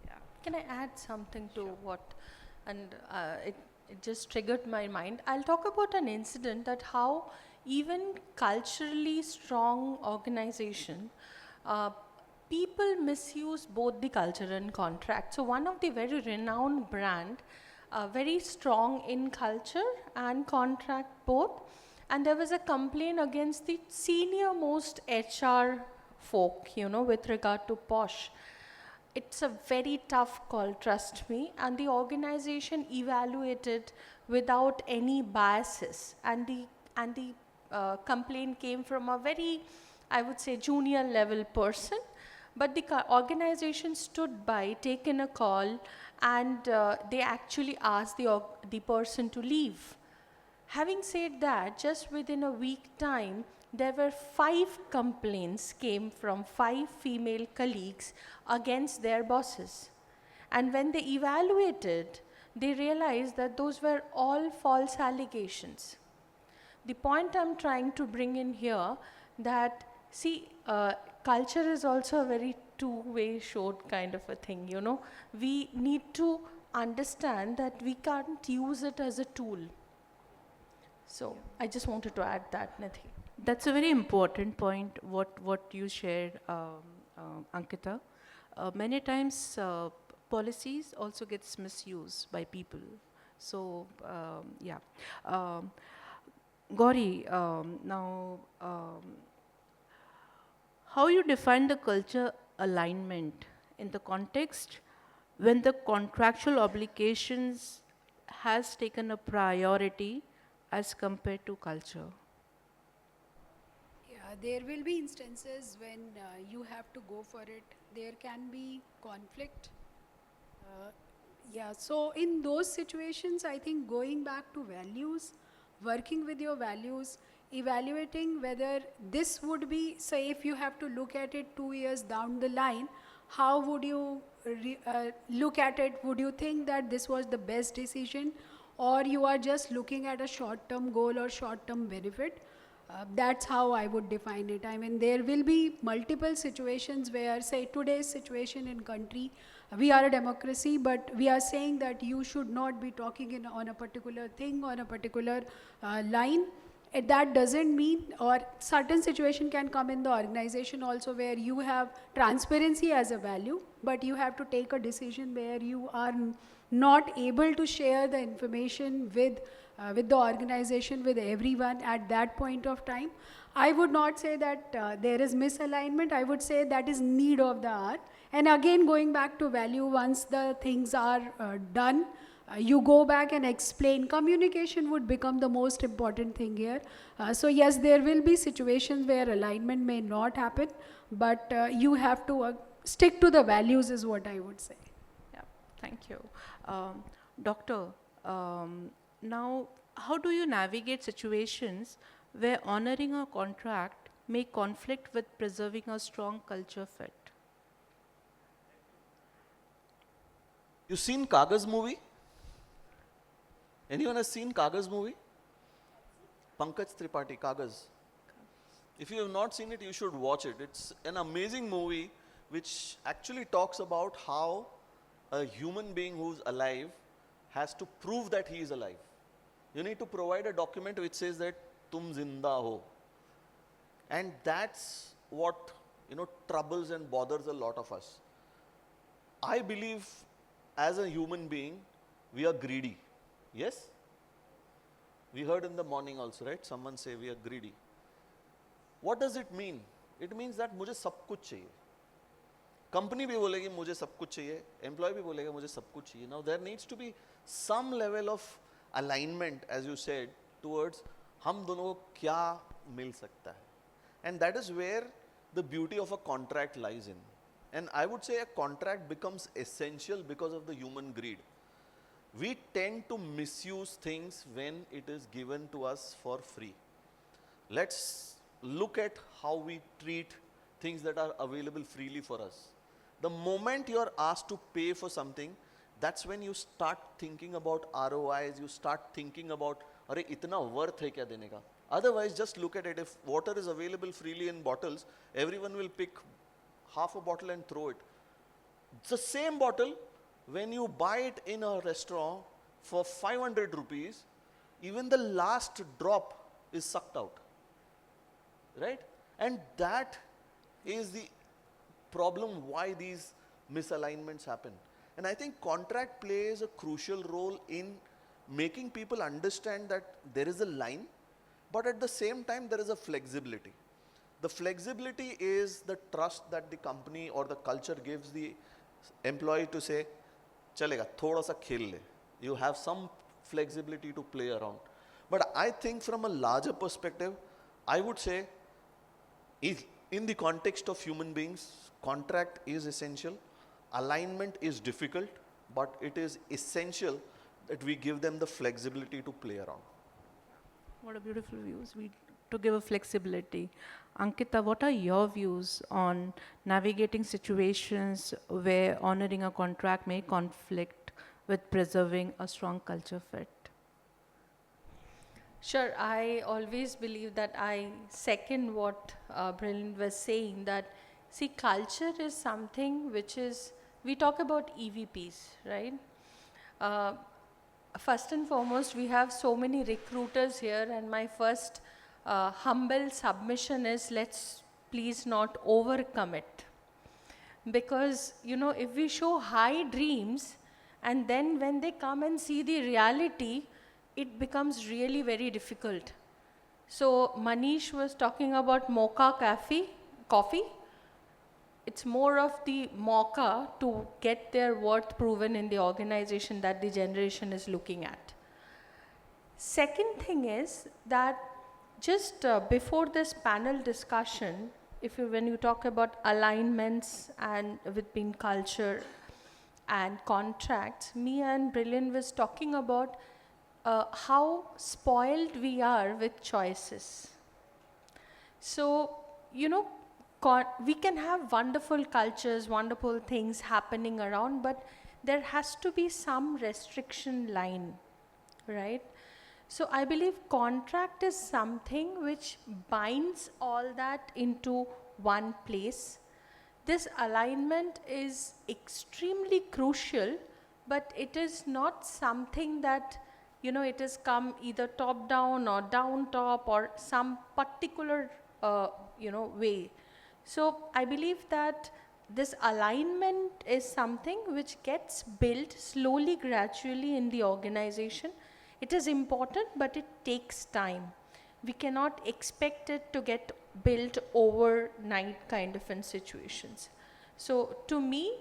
Yeah. Can I add something to what, and it just triggered my mind. I'll talk about an incident that how even culturally strong organization, people misuse both the culture and contract. So one of the very renowned brand, very strong in culture and contract both, and there was a complaint against the senior most HR folk, with regard to Posh. It's a very tough call, trust me, and the organization evaluated without any biases, and the complaint came from a very, I would say, junior level person, but the organization stood by, taken a call, and they actually asked the person to leave. Having said that, just within a week time, there were 5 complaints came from 5 female colleagues against their bosses. And when they evaluated, they realized that those were all false allegations. The point I'm trying to bring in here that, see, culture is also a very two-way sword kind of a thing, We need to understand that we can't use it as a tool. So I just wanted to add that, Nidhi. That's a very important point, what you shared, Ankita. Many times policies also gets misused by people. So, Gauri, now, how you define the culture alignment in the context when the contractual obligations has taken a priority as compared to culture? Yeah, there will be instances when you have to go for it. There can be conflict. So in those situations, I think going back to values, working with your values, evaluating whether this would be, say, if you have to look at it 2 years down the line, how would you look at it? Would you think that this was the best decision, or you are just looking at a short-term goal or short-term benefit? That's how I would define it. I mean, there will be multiple situations where, say, today's situation in country, we are a democracy, but we are saying that you should not be talking on a particular thing, on a particular line. That doesn't mean, or certain situation can come in the organization also where you have transparency as a value, but you have to take a decision where you are not able to share the information with the organization, with everyone at that point of time. I would not say that there is misalignment. I would say that is need of the hour. And again, going back to value, once the things are done, you go back and explain. Communication would become the most important thing here. So yes, there will be situations where alignment may not happen, but you have to stick to the values is what I would say. Yeah, thank you. Doctor, now how do you navigate situations where honoring a contract may conflict with preserving a strong culture fit? You seen Kagaz movie? Anyone has seen Kagaz movie? Pankaj Tripathi, Kagaz. If you have not seen it, you should watch it. It's an amazing movie which actually talks about how a human being who's alive has to prove that he is alive. You need to provide a document which says that tum zinda ho. And that's what, troubles and bothers a lot of us. I believe as a human being, we are greedy. Yes? We heard in the morning also, right? Someone say we are greedy. What does it mean? It means that मुझे सब कुछ चाहिए. Company भी बोलेगी मुझे सब कुछ चाहिए. Employee भी बोलेगा मुझे सब कुछ चाहिए. Now there needs to be some level of alignment, as you said, towards हम दोनों को क्या मिल सकता है. And that is where the beauty of a contract lies in. And I would say a contract becomes essential because of the human greed. We tend to misuse things when it is given to us for free. Let's look at how we treat things that are available freely for us. The moment you are asked to pay for something, that's when you start thinking about ROIs, you start thinking about, अरे इतना worth है क्या देने का? Otherwise, just look at it. If water is available freely in bottles, everyone will pick half a bottle and throw it. It's the same bottle, when you buy it in a restaurant for 500 rupees, even the last drop is sucked out. Right? And that is the problem why these misalignments happen. And I think contract plays a crucial role in making people understand that there is a line, but at the same time there is a flexibility. The flexibility is the trust that the company or the culture gives the employee to say, chalega, thoda sa khel le. You have some flexibility to play around. But I think from a larger perspective, I would say, in the context of human beings, contract is essential. Alignment is difficult, but it is essential that we give them the flexibility to play around. What a beautiful views. To give a flexibility. Ankita, what are your views on navigating situations where honoring a contract may conflict with preserving a strong culture fit? Sure, I always believe that I second what Brilliant was saying, that see, culture is something which is, we talk about EVPs, right? First and foremost, we have so many recruiters here, and my first humble submission is, let's please not overcommit. Because, if we show high dreams, and then when they come and see the reality, it becomes really very difficult. So Manish was talking about mocha coffee. It's more of the mocha to get their worth proven in the organization that the generation is looking at. Second thing is that just before this panel discussion, when you talk about alignments and between culture and contracts, me and Brilliant was talking about how spoiled we are with choices. So, we can have wonderful cultures, wonderful things happening around, but there has to be some restriction line, right? So I believe contract is something which binds all that into one place. This alignment is extremely crucial, but it is not something that it has come either top down or down top or some particular way. So I believe that this alignment is something which gets built slowly, gradually in the organization. It is important, but it takes time. We cannot expect it to get built overnight kind of in situations. So to me,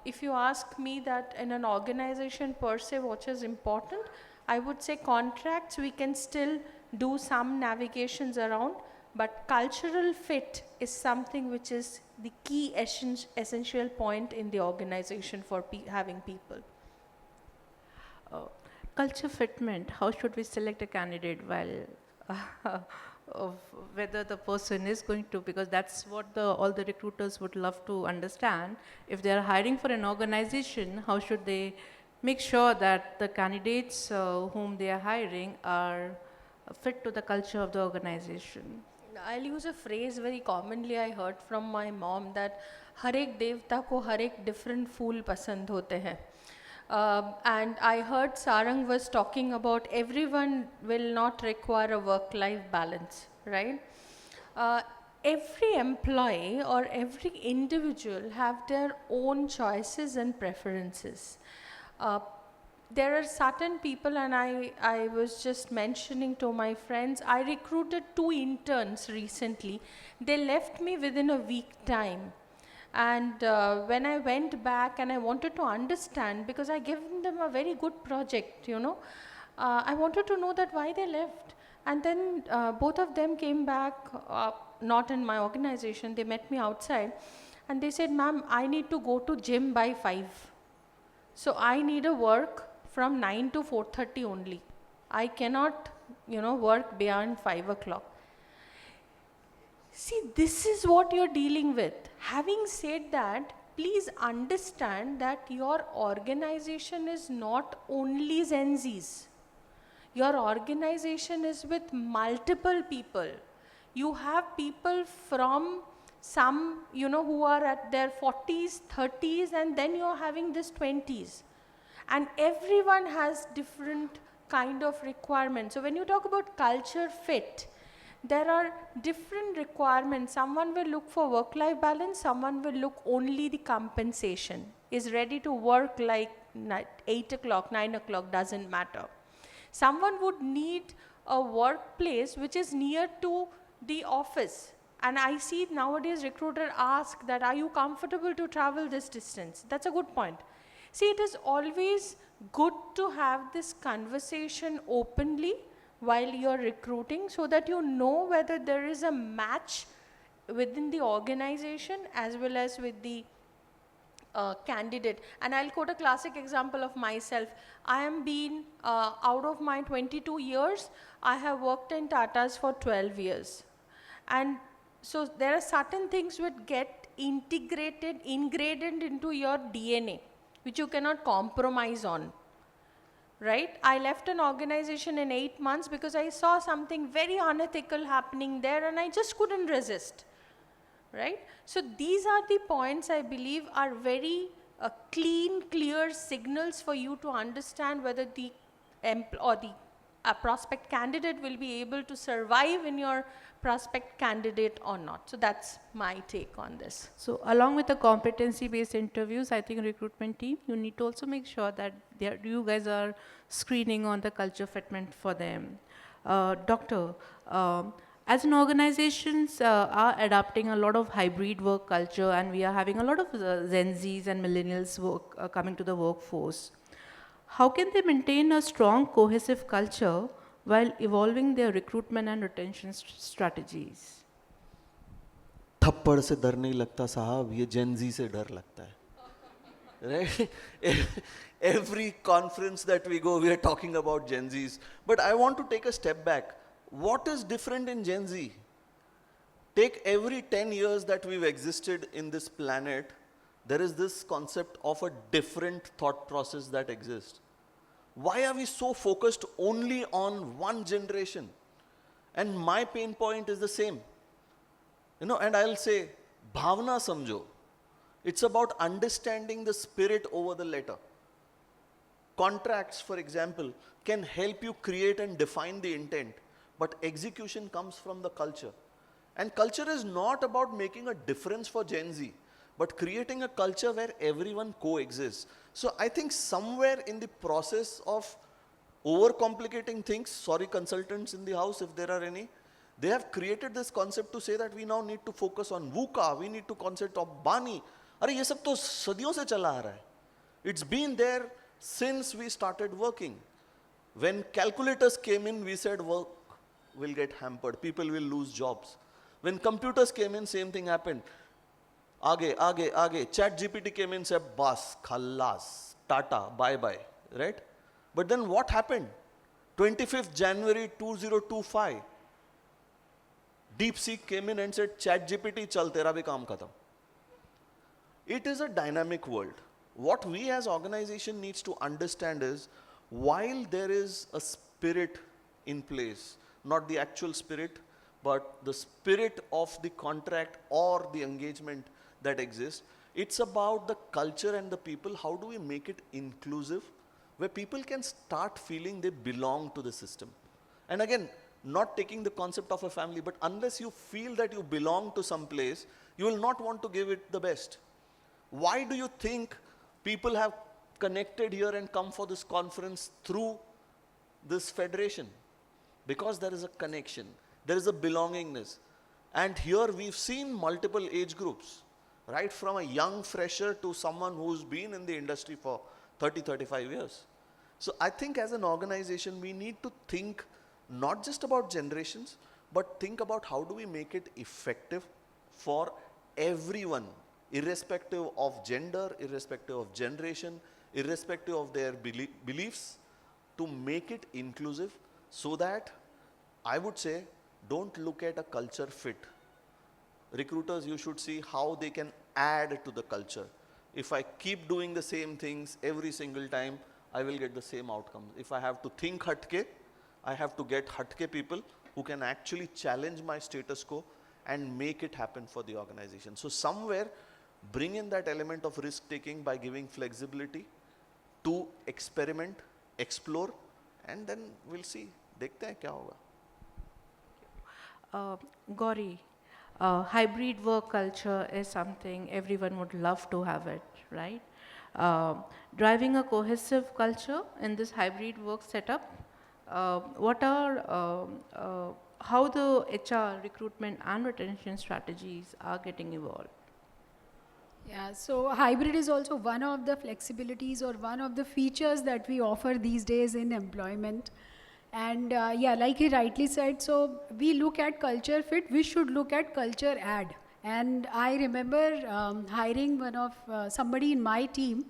if you ask me that in an organization per se what is important, I would say contracts we can still do some navigations around, but cultural fit is something which is the key essential point in the organization for having people. Culture fitment, how should we select a candidate while of whether the person is going to, because that's what all the recruiters would love to understand. If they are hiring for an organization, how should they make sure that the candidates whom they are hiring are fit to the culture of the organization? I'll use a phrase very commonly I heard from my mom that हर एक देवता को हर एक different फूल पसंद होते हैं. And I heard Sarang was talking about everyone will not require a work-life balance, right? Every employee or every individual have their own choices and preferences. There are certain people, and I was just mentioning to my friends, I recruited 2 interns recently. They left me within a week time. And when I went back and I wanted to understand, because I given them a very good project, you know, I wanted to know that why they left. And then both of them came back, not in my organization, they met me outside. And they said, ma'am, I need to go to gym by 5. So I need a work from 9 to 4:30 only. I cannot, you know, work beyond 5 o'clock. See, this is what you're dealing with. Having said that, please understand that your organization is not only Gen Zs. Your organization is with multiple people. You have people from some, you know, who are at their 40s, 30s, and then you're having this 20s. And everyone has different kind of requirements. So when you talk about culture fit, there are different requirements. Someone will look for work-life balance, someone will look only the compensation, is ready to work like 8 o'clock, 9 o'clock, doesn't matter. Someone would need a workplace which is near to the office. And I see nowadays recruiter ask that, are you comfortable to travel this distance? That's a good point. See, it is always good to have this conversation openly while you're recruiting so that you know whether there is a match within the organization as well as with the candidate. And I'll quote a classic example of myself. I am being, out of my 22 years, I have worked in Tatas for 12 years. And so there are certain things which get integrated, ingrained into your DNA, which you cannot compromise on. Right? I left an organization in 8 months because I saw something very unethical happening there and I just couldn't resist. Right? So these are the points I believe are very clean, clear signals for you to understand whether the prospect candidate will be able to survive in your prospect candidate or not. So that's my take on this. So along with the competency-based interviews, I think recruitment team, you need to also make sure that you guys are screening on the culture fitment for them. Doctor, as an organizations are adopting a lot of hybrid work culture and we are having a lot of Gen Zs and millennials coming to the workforce, how can they maintain a strong cohesive culture while evolving their recruitment and retention strategies? थप्पड़ से डर नहीं लगता साहब, ये Gen Z से डर लगता है. Right? Every conference that we go, we are talking about Gen Zs. But I want to take a step back. What is different in Gen Z? Take every 10 years that we've existed in this planet, there is this concept of a different thought process that exists. Why are we so focused only on one generation? And my pain point is the same. You know, and I'll say, bhavna samjho. It's about understanding the spirit over the letter. Contracts, for example, can help you create and define the intent, but execution comes from the culture. And culture is not about making a difference for Gen Z, but creating a culture where everyone coexists. So I think somewhere in the process of overcomplicating things, sorry consultants in the house if there are any, they have created this concept to say that we now need to focus on VUCA, we need to concept of Bani. अरे ये सब तो सदियों से चला आ रहा है. It's been there since we started working. When calculators came in, we said work will get hampered, people will lose jobs. When computers came in, same thing happened. Aage, chat GPT came in, said, bas, khalas, tata, bye-bye, right? But then what happened? 25th January 2025, DeepSeek came in and said, chat GPT, chal, tera bhi kaam khatam. It is a dynamic world. What we as organization needs to understand is, while there is a spirit in place, not the actual spirit, but the spirit of the contract or the engagement that exists. It's about the culture and the people. How do we make it inclusive, where people can start feeling they belong to the system? And again, not taking the concept of a family, but unless you feel that you belong to some place, you will not want to give it the best. Why do you think people have connected here and come for this conference through this federation? Because there is a connection, there is a belongingness. And here we've seen multiple age groups, right from a young fresher to someone who's been in the industry for 30, 35 years. So I think as an organization, we need to think not just about generations, but think about how do we make it effective for everyone, irrespective of gender, irrespective of generation, irrespective of their beliefs, to make it inclusive, so that I would say, don't look at a culture fit. Recruiters, you should see how they can add to the culture. If I keep doing the same things every single time, I will get the same outcomes. If I have to think hatke, I have to get hatke people who can actually challenge my status quo and make it happen for the organization. So somewhere, bring in that element of risk taking by giving flexibility to experiment, explore, and then we'll see. Dekhte hain kya hoga. Gauri, hybrid work culture is something everyone would love to have it, right? Driving a cohesive culture in this hybrid work setup, how the HR recruitment and retention strategies are getting evolved? Yeah, so hybrid is also one of the flexibilities or one of the features that we offer these days in employment. And yeah, like he rightly said, so we look at culture fit, we should look at culture add. And I remember hiring somebody in my team,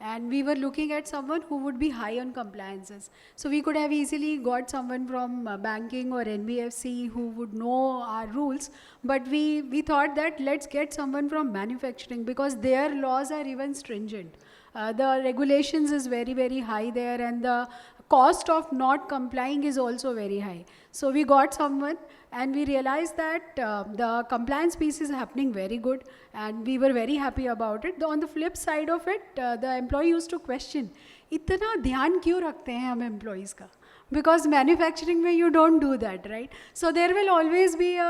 and we were looking at someone who would be high on compliances. So we could have easily got someone from banking or NBFC who would know our rules, but we thought that let's get someone from manufacturing because their laws are even stringent. The regulations is very, very high there, and the cost of not complying is also very high. So we got someone, and we realized that the compliance piece is happening very good, and we were very happy about it. On the flip side of it, the employee used to question, इतना ध्यान क्यों रखते हैं हम employees का? Because manufacturing में you don't do that, right? So there will always be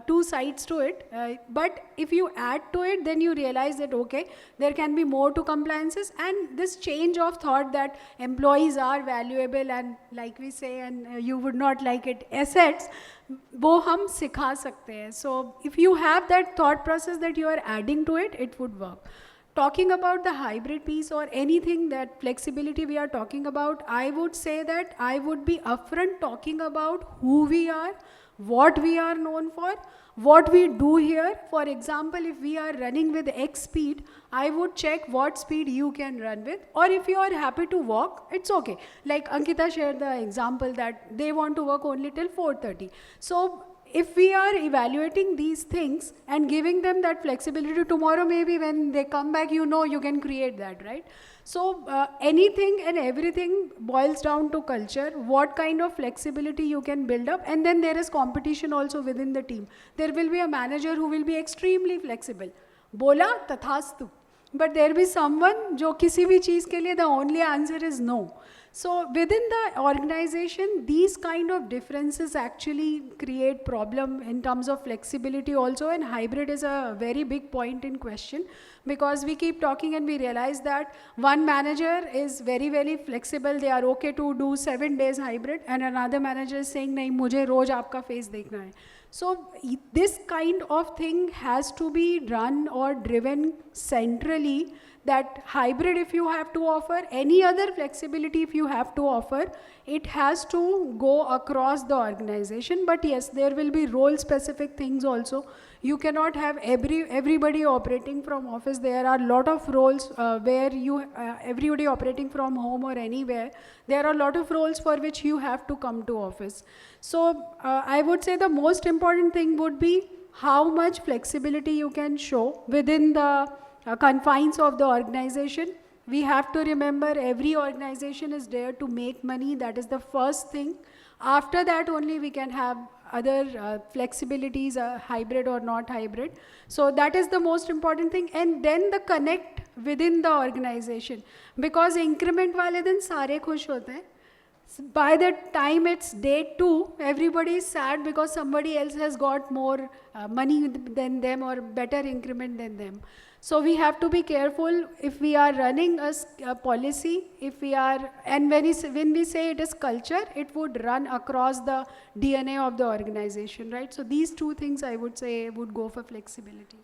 two sides to it. But if you add to it, then you realize that, okay, there can be more to compliances, and this change of thought that employees are valuable and, like we say, and you would not like it, assets, वो हम सिखा सकते हैं. So if you have that thought process that you are adding to it, it would work. Talking about the hybrid piece or anything that flexibility we are talking about, I would say that I would be upfront talking about who we are, what we are known for, what we do here. For example, if we are running with X speed, I would check what speed you can run with, or if you are happy to walk, it's okay. Like Ankita shared the example that they want to work only till 4:30. So if we are evaluating these things and giving them that flexibility, tomorrow maybe when they come back, you know you can create that, right? So anything and everything boils down to culture, what kind of flexibility you can build up, and then there is competition also within the team. There will be a manager who will be extremely flexible. Bola tathastu. But there will be someone जो किसी भी चीज़ के लिए the only answer is no. So within the organization, these kind of differences actually create problem in terms of flexibility also, and hybrid is a very big point in question, because we keep talking and we realize that one manager is very, very flexible. They are okay to do 7 days hybrid, and another manager is saying, नहीं मुझे रोज आपका face देखना है. So this kind of thing has to be run or driven centrally, that hybrid if you have to offer, any other flexibility if you have to offer, it has to go across the organization. But yes, there will be role specific things also. You cannot have everybody operating from office. There are a lot of roles where everybody operating from home or anywhere. There are a lot of roles for which you have to come to office. So I would say the most important thing would be how much flexibility you can show within the confines of the organization. We have to remember every organization is there to make money. That is the first thing. After that only we can have other flexibilities, hybrid or not hybrid. So that is the most important thing. And then the connect within the organization, because increment wale din sare khush hote hain. By the time it's day 2, everybody is sad because somebody else has got more money than them or better increment than them. So we have to be careful if we are running a policy, if we are, and when we say it is culture, it would run across the DNA of the organization, right? So these two things I would say would go for flexibility.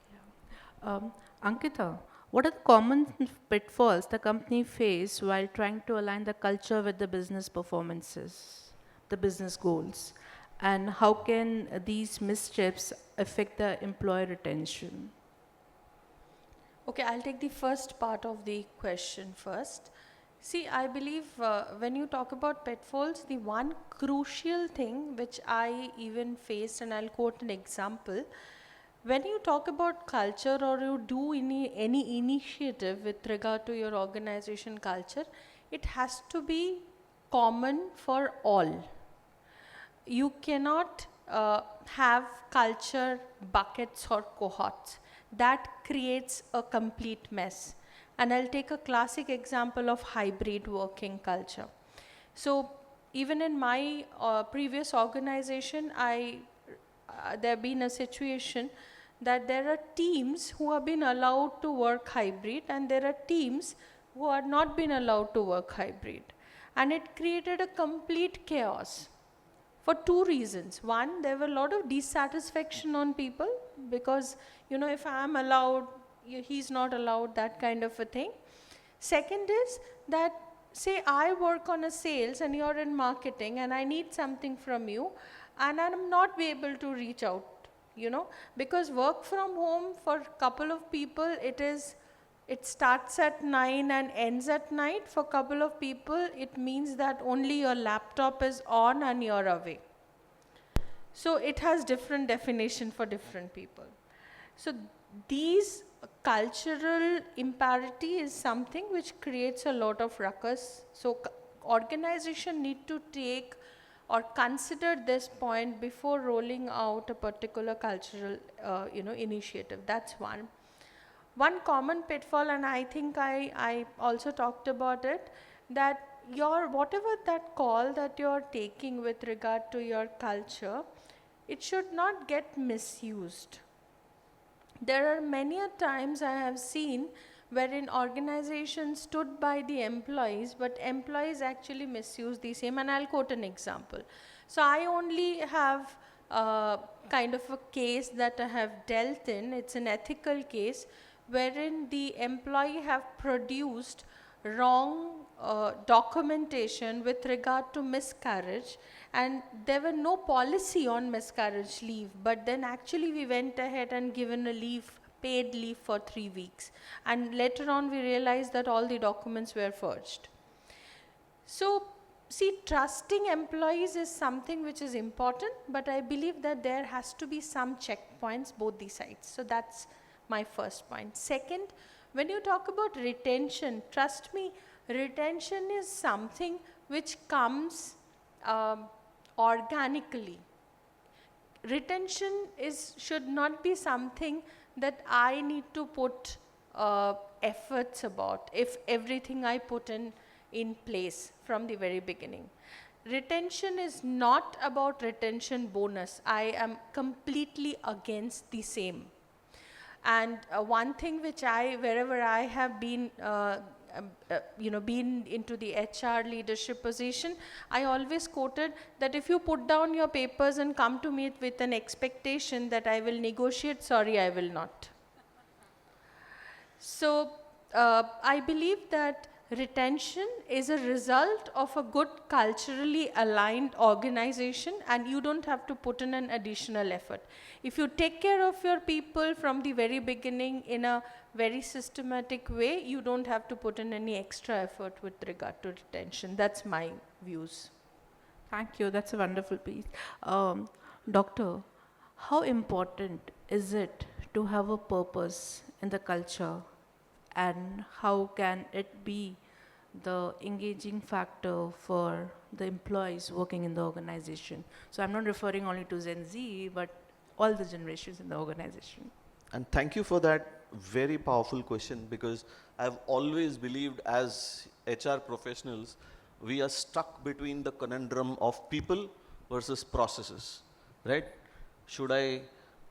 Ankita, what are the common pitfalls the company face while trying to align the culture with the business performances, the business goals? And how can these missteps affect the employee retention? Okay, I'll take the first part of the question first. See, I believe when you talk about pitfalls, the one crucial thing which I even faced, and I'll quote an example, when you talk about culture or you do any initiative with regard to your organization culture, it has to be common for all. You cannot have culture buckets or cohorts. That creates a complete mess. And I'll take a classic example of hybrid working culture. So even in my previous organization, there been a situation that there are teams who have been allowed to work hybrid and there are teams who are not been allowed to work hybrid. And it created a complete chaos for two reasons. One, there were a lot of dissatisfaction on people because, you know, if I'm allowed, he's not allowed, that kind of a thing. Second is that, say I work on a sales and you're in marketing and I need something from you and I'm not be able to reach out, you know, because work from home for a couple of people, it starts at 9 and ends at night. For a couple of people, it means that only your laptop is on and you're away. So it has different definition for different people. So these cultural imparity is something which creates a lot of ruckus. So organization need to take or consider this point before rolling out a particular cultural initiative. That's one. One common pitfall, and I think I also talked about it, that whatever that call that you're taking with regard to your culture, it should not get misused. There are many a times I have seen wherein organizations stood by the employees, but employees actually misuse the same, and I'll quote an example. So I only have kind of a case that I have dealt in. It's an ethical case wherein the employee have produced wrong documentation with regard to miscarriage, and there were no policy on miscarriage leave, but then actually we went ahead and given a leave, paid leave for 3 weeks, and later on we realized that all the documents were forged. So see, trusting employees is something which is important, but I believe that there has to be some checkpoints both the sides. So that's my first point. Second, when you talk about retention, trust me, retention is something which comes organically. Retention should not be something that I need to put efforts about if everything I put in place from the very beginning. Retention is not about retention bonus. I am completely against the same. And one thing which wherever I have been, been into the HR leadership position, I always quoted that if you put down your papers and come to me with an expectation that I will negotiate, sorry, I will not. So I believe that retention is a result of a good culturally aligned organization, and you don't have to put in an additional effort. If you take care of your people from the very beginning in a very systematic way, you don't have to put in any extra effort with regard to retention. That's my views. Thank you. That's a wonderful piece. Doctor, how important is it to have a purpose in the culture, and how can it be the engaging factor for the employees working in the organization. So I'm not referring only to Gen Z, but all the generations in the organization. And thank you for that very powerful question, because I've always believed as HR professionals, we are stuck between the conundrum of people versus processes, right? Should I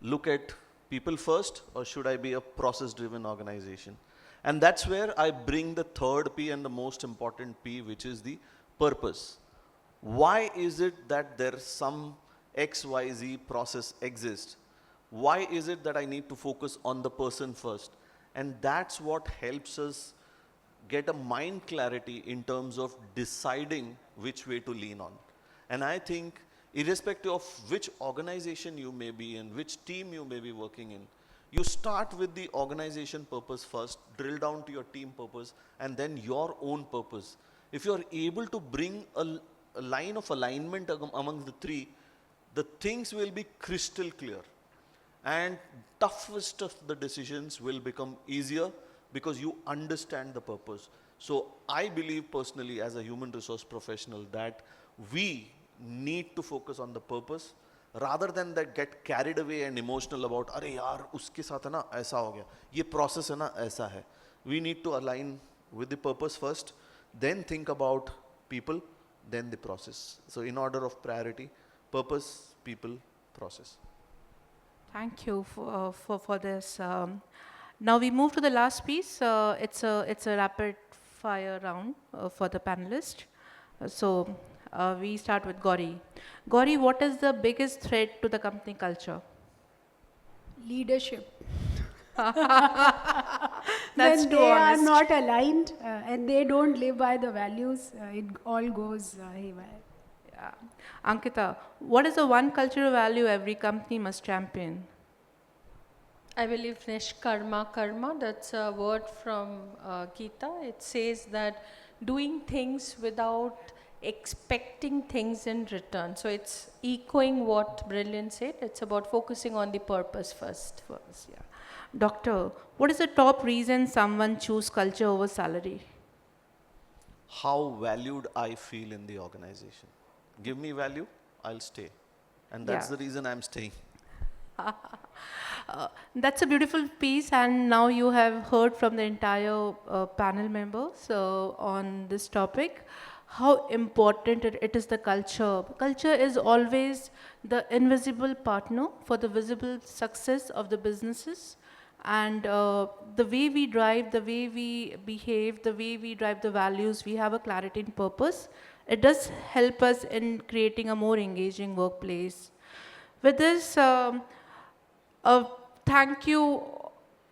look at people first, or should I be a process-driven organization? And that's where I bring the third P and the most important P, which is the purpose. Why is it that there's some XYZ process exists? Why is it that I need to focus on the person first? And that's what helps us get a mind clarity in terms of deciding which way to lean on. And I think irrespective of which organization you may be in, which team you may be working in, you start with the organization purpose first, drill down to your team purpose, and then your own purpose. If you're able to bring a line of alignment among the three, the things will be crystal clear. And toughest of the decisions will become easier because you understand the purpose. So I believe personally as a human resource professional that we need to focus on the purpose rather than that get carried away and emotional about, अरे यार उसके साथ है ना ऐसा हो गया, ये process है ना ऐसा है. We need to align with the purpose first, then think about people, then the process. So in order of priority, purpose, people, process. Thank you for this. Now we move to the last piece. It's a rapid fire round for the panelists. So we start with Gauri. Gauri, what is the biggest threat to the company culture? Leadership. That's when too they honest. are not aligned and they don't live by the values, it all goes haywire. Yeah. Ankita, what is the one cultural value every company must champion? I believe Nishkarma Karma, that's a word from Gita. It says that doing things without expecting things in return. So it's echoing what Brilliant said. It's about focusing on the purpose first. Yeah. Doctor, what is the top reason someone choose culture over salary? How valued I feel in the organization. Give me value, I'll stay. And that's the reason I'm staying. That's a beautiful piece, and now you have heard from the entire panel members on this topic. How important it is the culture. Culture is always the invisible partner for the visible success of the businesses. And the way we drive, the way we behave, the way we drive the values, we have a clarity in purpose. It does help us in creating a more engaging workplace. With this, thank you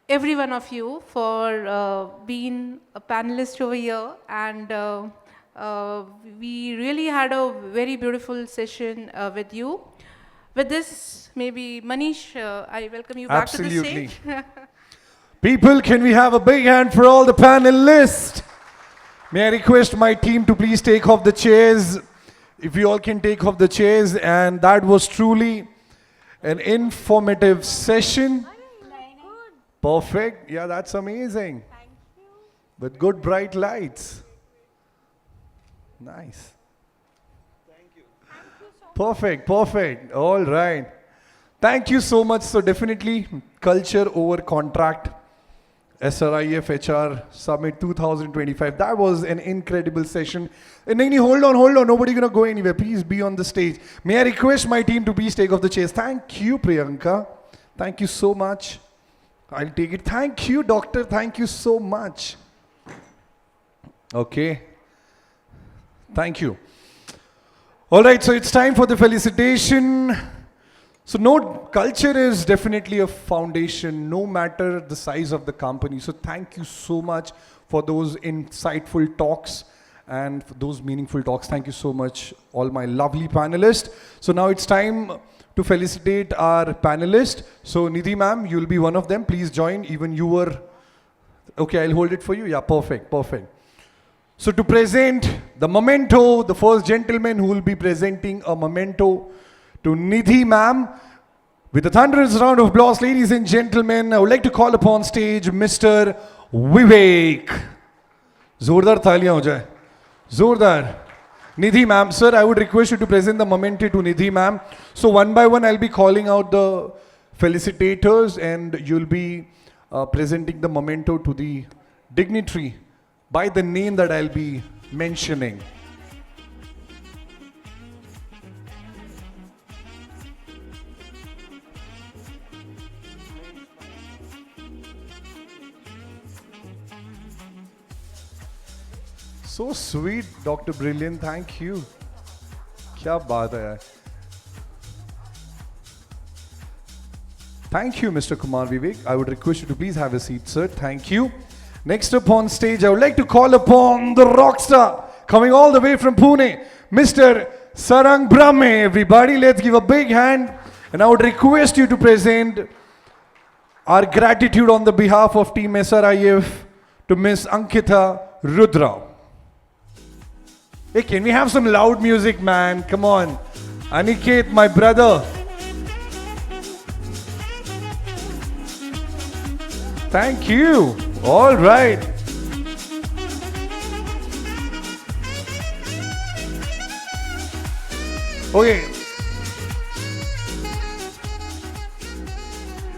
every one of you for being a panelist over here, and we really had a very beautiful session with you. With this, maybe Manish, I welcome you back to the stage. People, can we have a big hand for all the panelists? May I request my team to please take off the chairs, if you all can take off the chairs. And that was truly an informative session. Perfect. Yeah, that's amazing. Thank you. With good bright lights. Nice. Thank you. Perfect, perfect. All right. Thank you so much. So definitely culture over contract. SRIF HR Summit 2025. That was an incredible session. And Naini, hold on. Nobody gonna go anywhere. Please be on the stage. May I request my team to please take off the chairs. Thank you, Priyanka. Thank you so much. I'll take it. Thank you, doctor. Thank you so much. Okay. Thank you. All right, so it's time for the felicitation. So culture is definitely a foundation, no matter the size of the company. So thank you so much for those insightful talks and for those meaningful talks. Thank you so much, all my lovely panelists. So now it's time to felicitate our panelists. So Nidhi ma'am, you'll be one of them. Please join. Even you were... Okay, I'll hold it for you. Yeah, perfect, perfect. So to present the memento, the first gentleman who will be presenting a memento to Nidhi ma'am. With a thunderous round of applause, ladies and gentlemen, I would like to call upon stage Mr. Vivek. Zordar thaliyan ho jaye. Zordar. Nidhi ma'am, sir, I would request you to present the memento to Nidhi ma'am. So one by one, I'll be calling out the felicitators, and you'll be presenting the memento to the dignitary by the name that I'll be mentioning. So sweet, Dr. Brilliant. Thank you. क्या बात है यार. Thank you, Mr. Kumar Vivek. I would request you to please have a seat, sir. Thank you. Next up on stage, I would like to call upon the rock star coming all the way from Pune, Mr. Sarang Brahme. Everybody, let's give a big hand. And I would request you to present our gratitude on the behalf of Team SRIF to Miss Ankita Rudra. Hey, can we have some loud music, man? Come on. Aniket, my brother. Thank you. All right. Okay.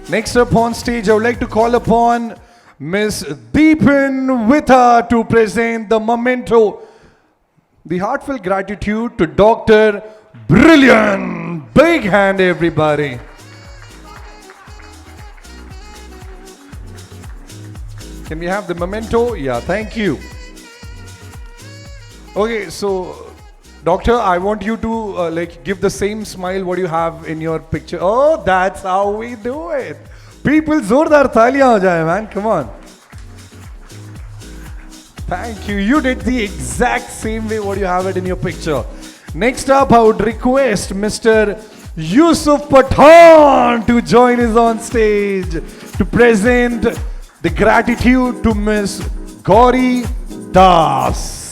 Next up on stage, I would like to call upon Miss Deepen to present the memento. The heartfelt gratitude to Dr. Brilliant. Big hand, everybody. Can we have the memento? Yeah, thank you. Okay, so doctor, I want you to give the same smile what you have in your picture. Oh, that's how we do it. People, zordar taliyan ho jaye, man. Come on. Thank you. You did the exact same way what you have it in your picture. Next up, I would request Mr. Yusuf Pathan to join us on stage to present the gratitude to Miss Gauri Das.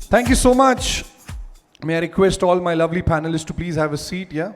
Thank you so much. May I request all my lovely panelists to please have a seat, yeah?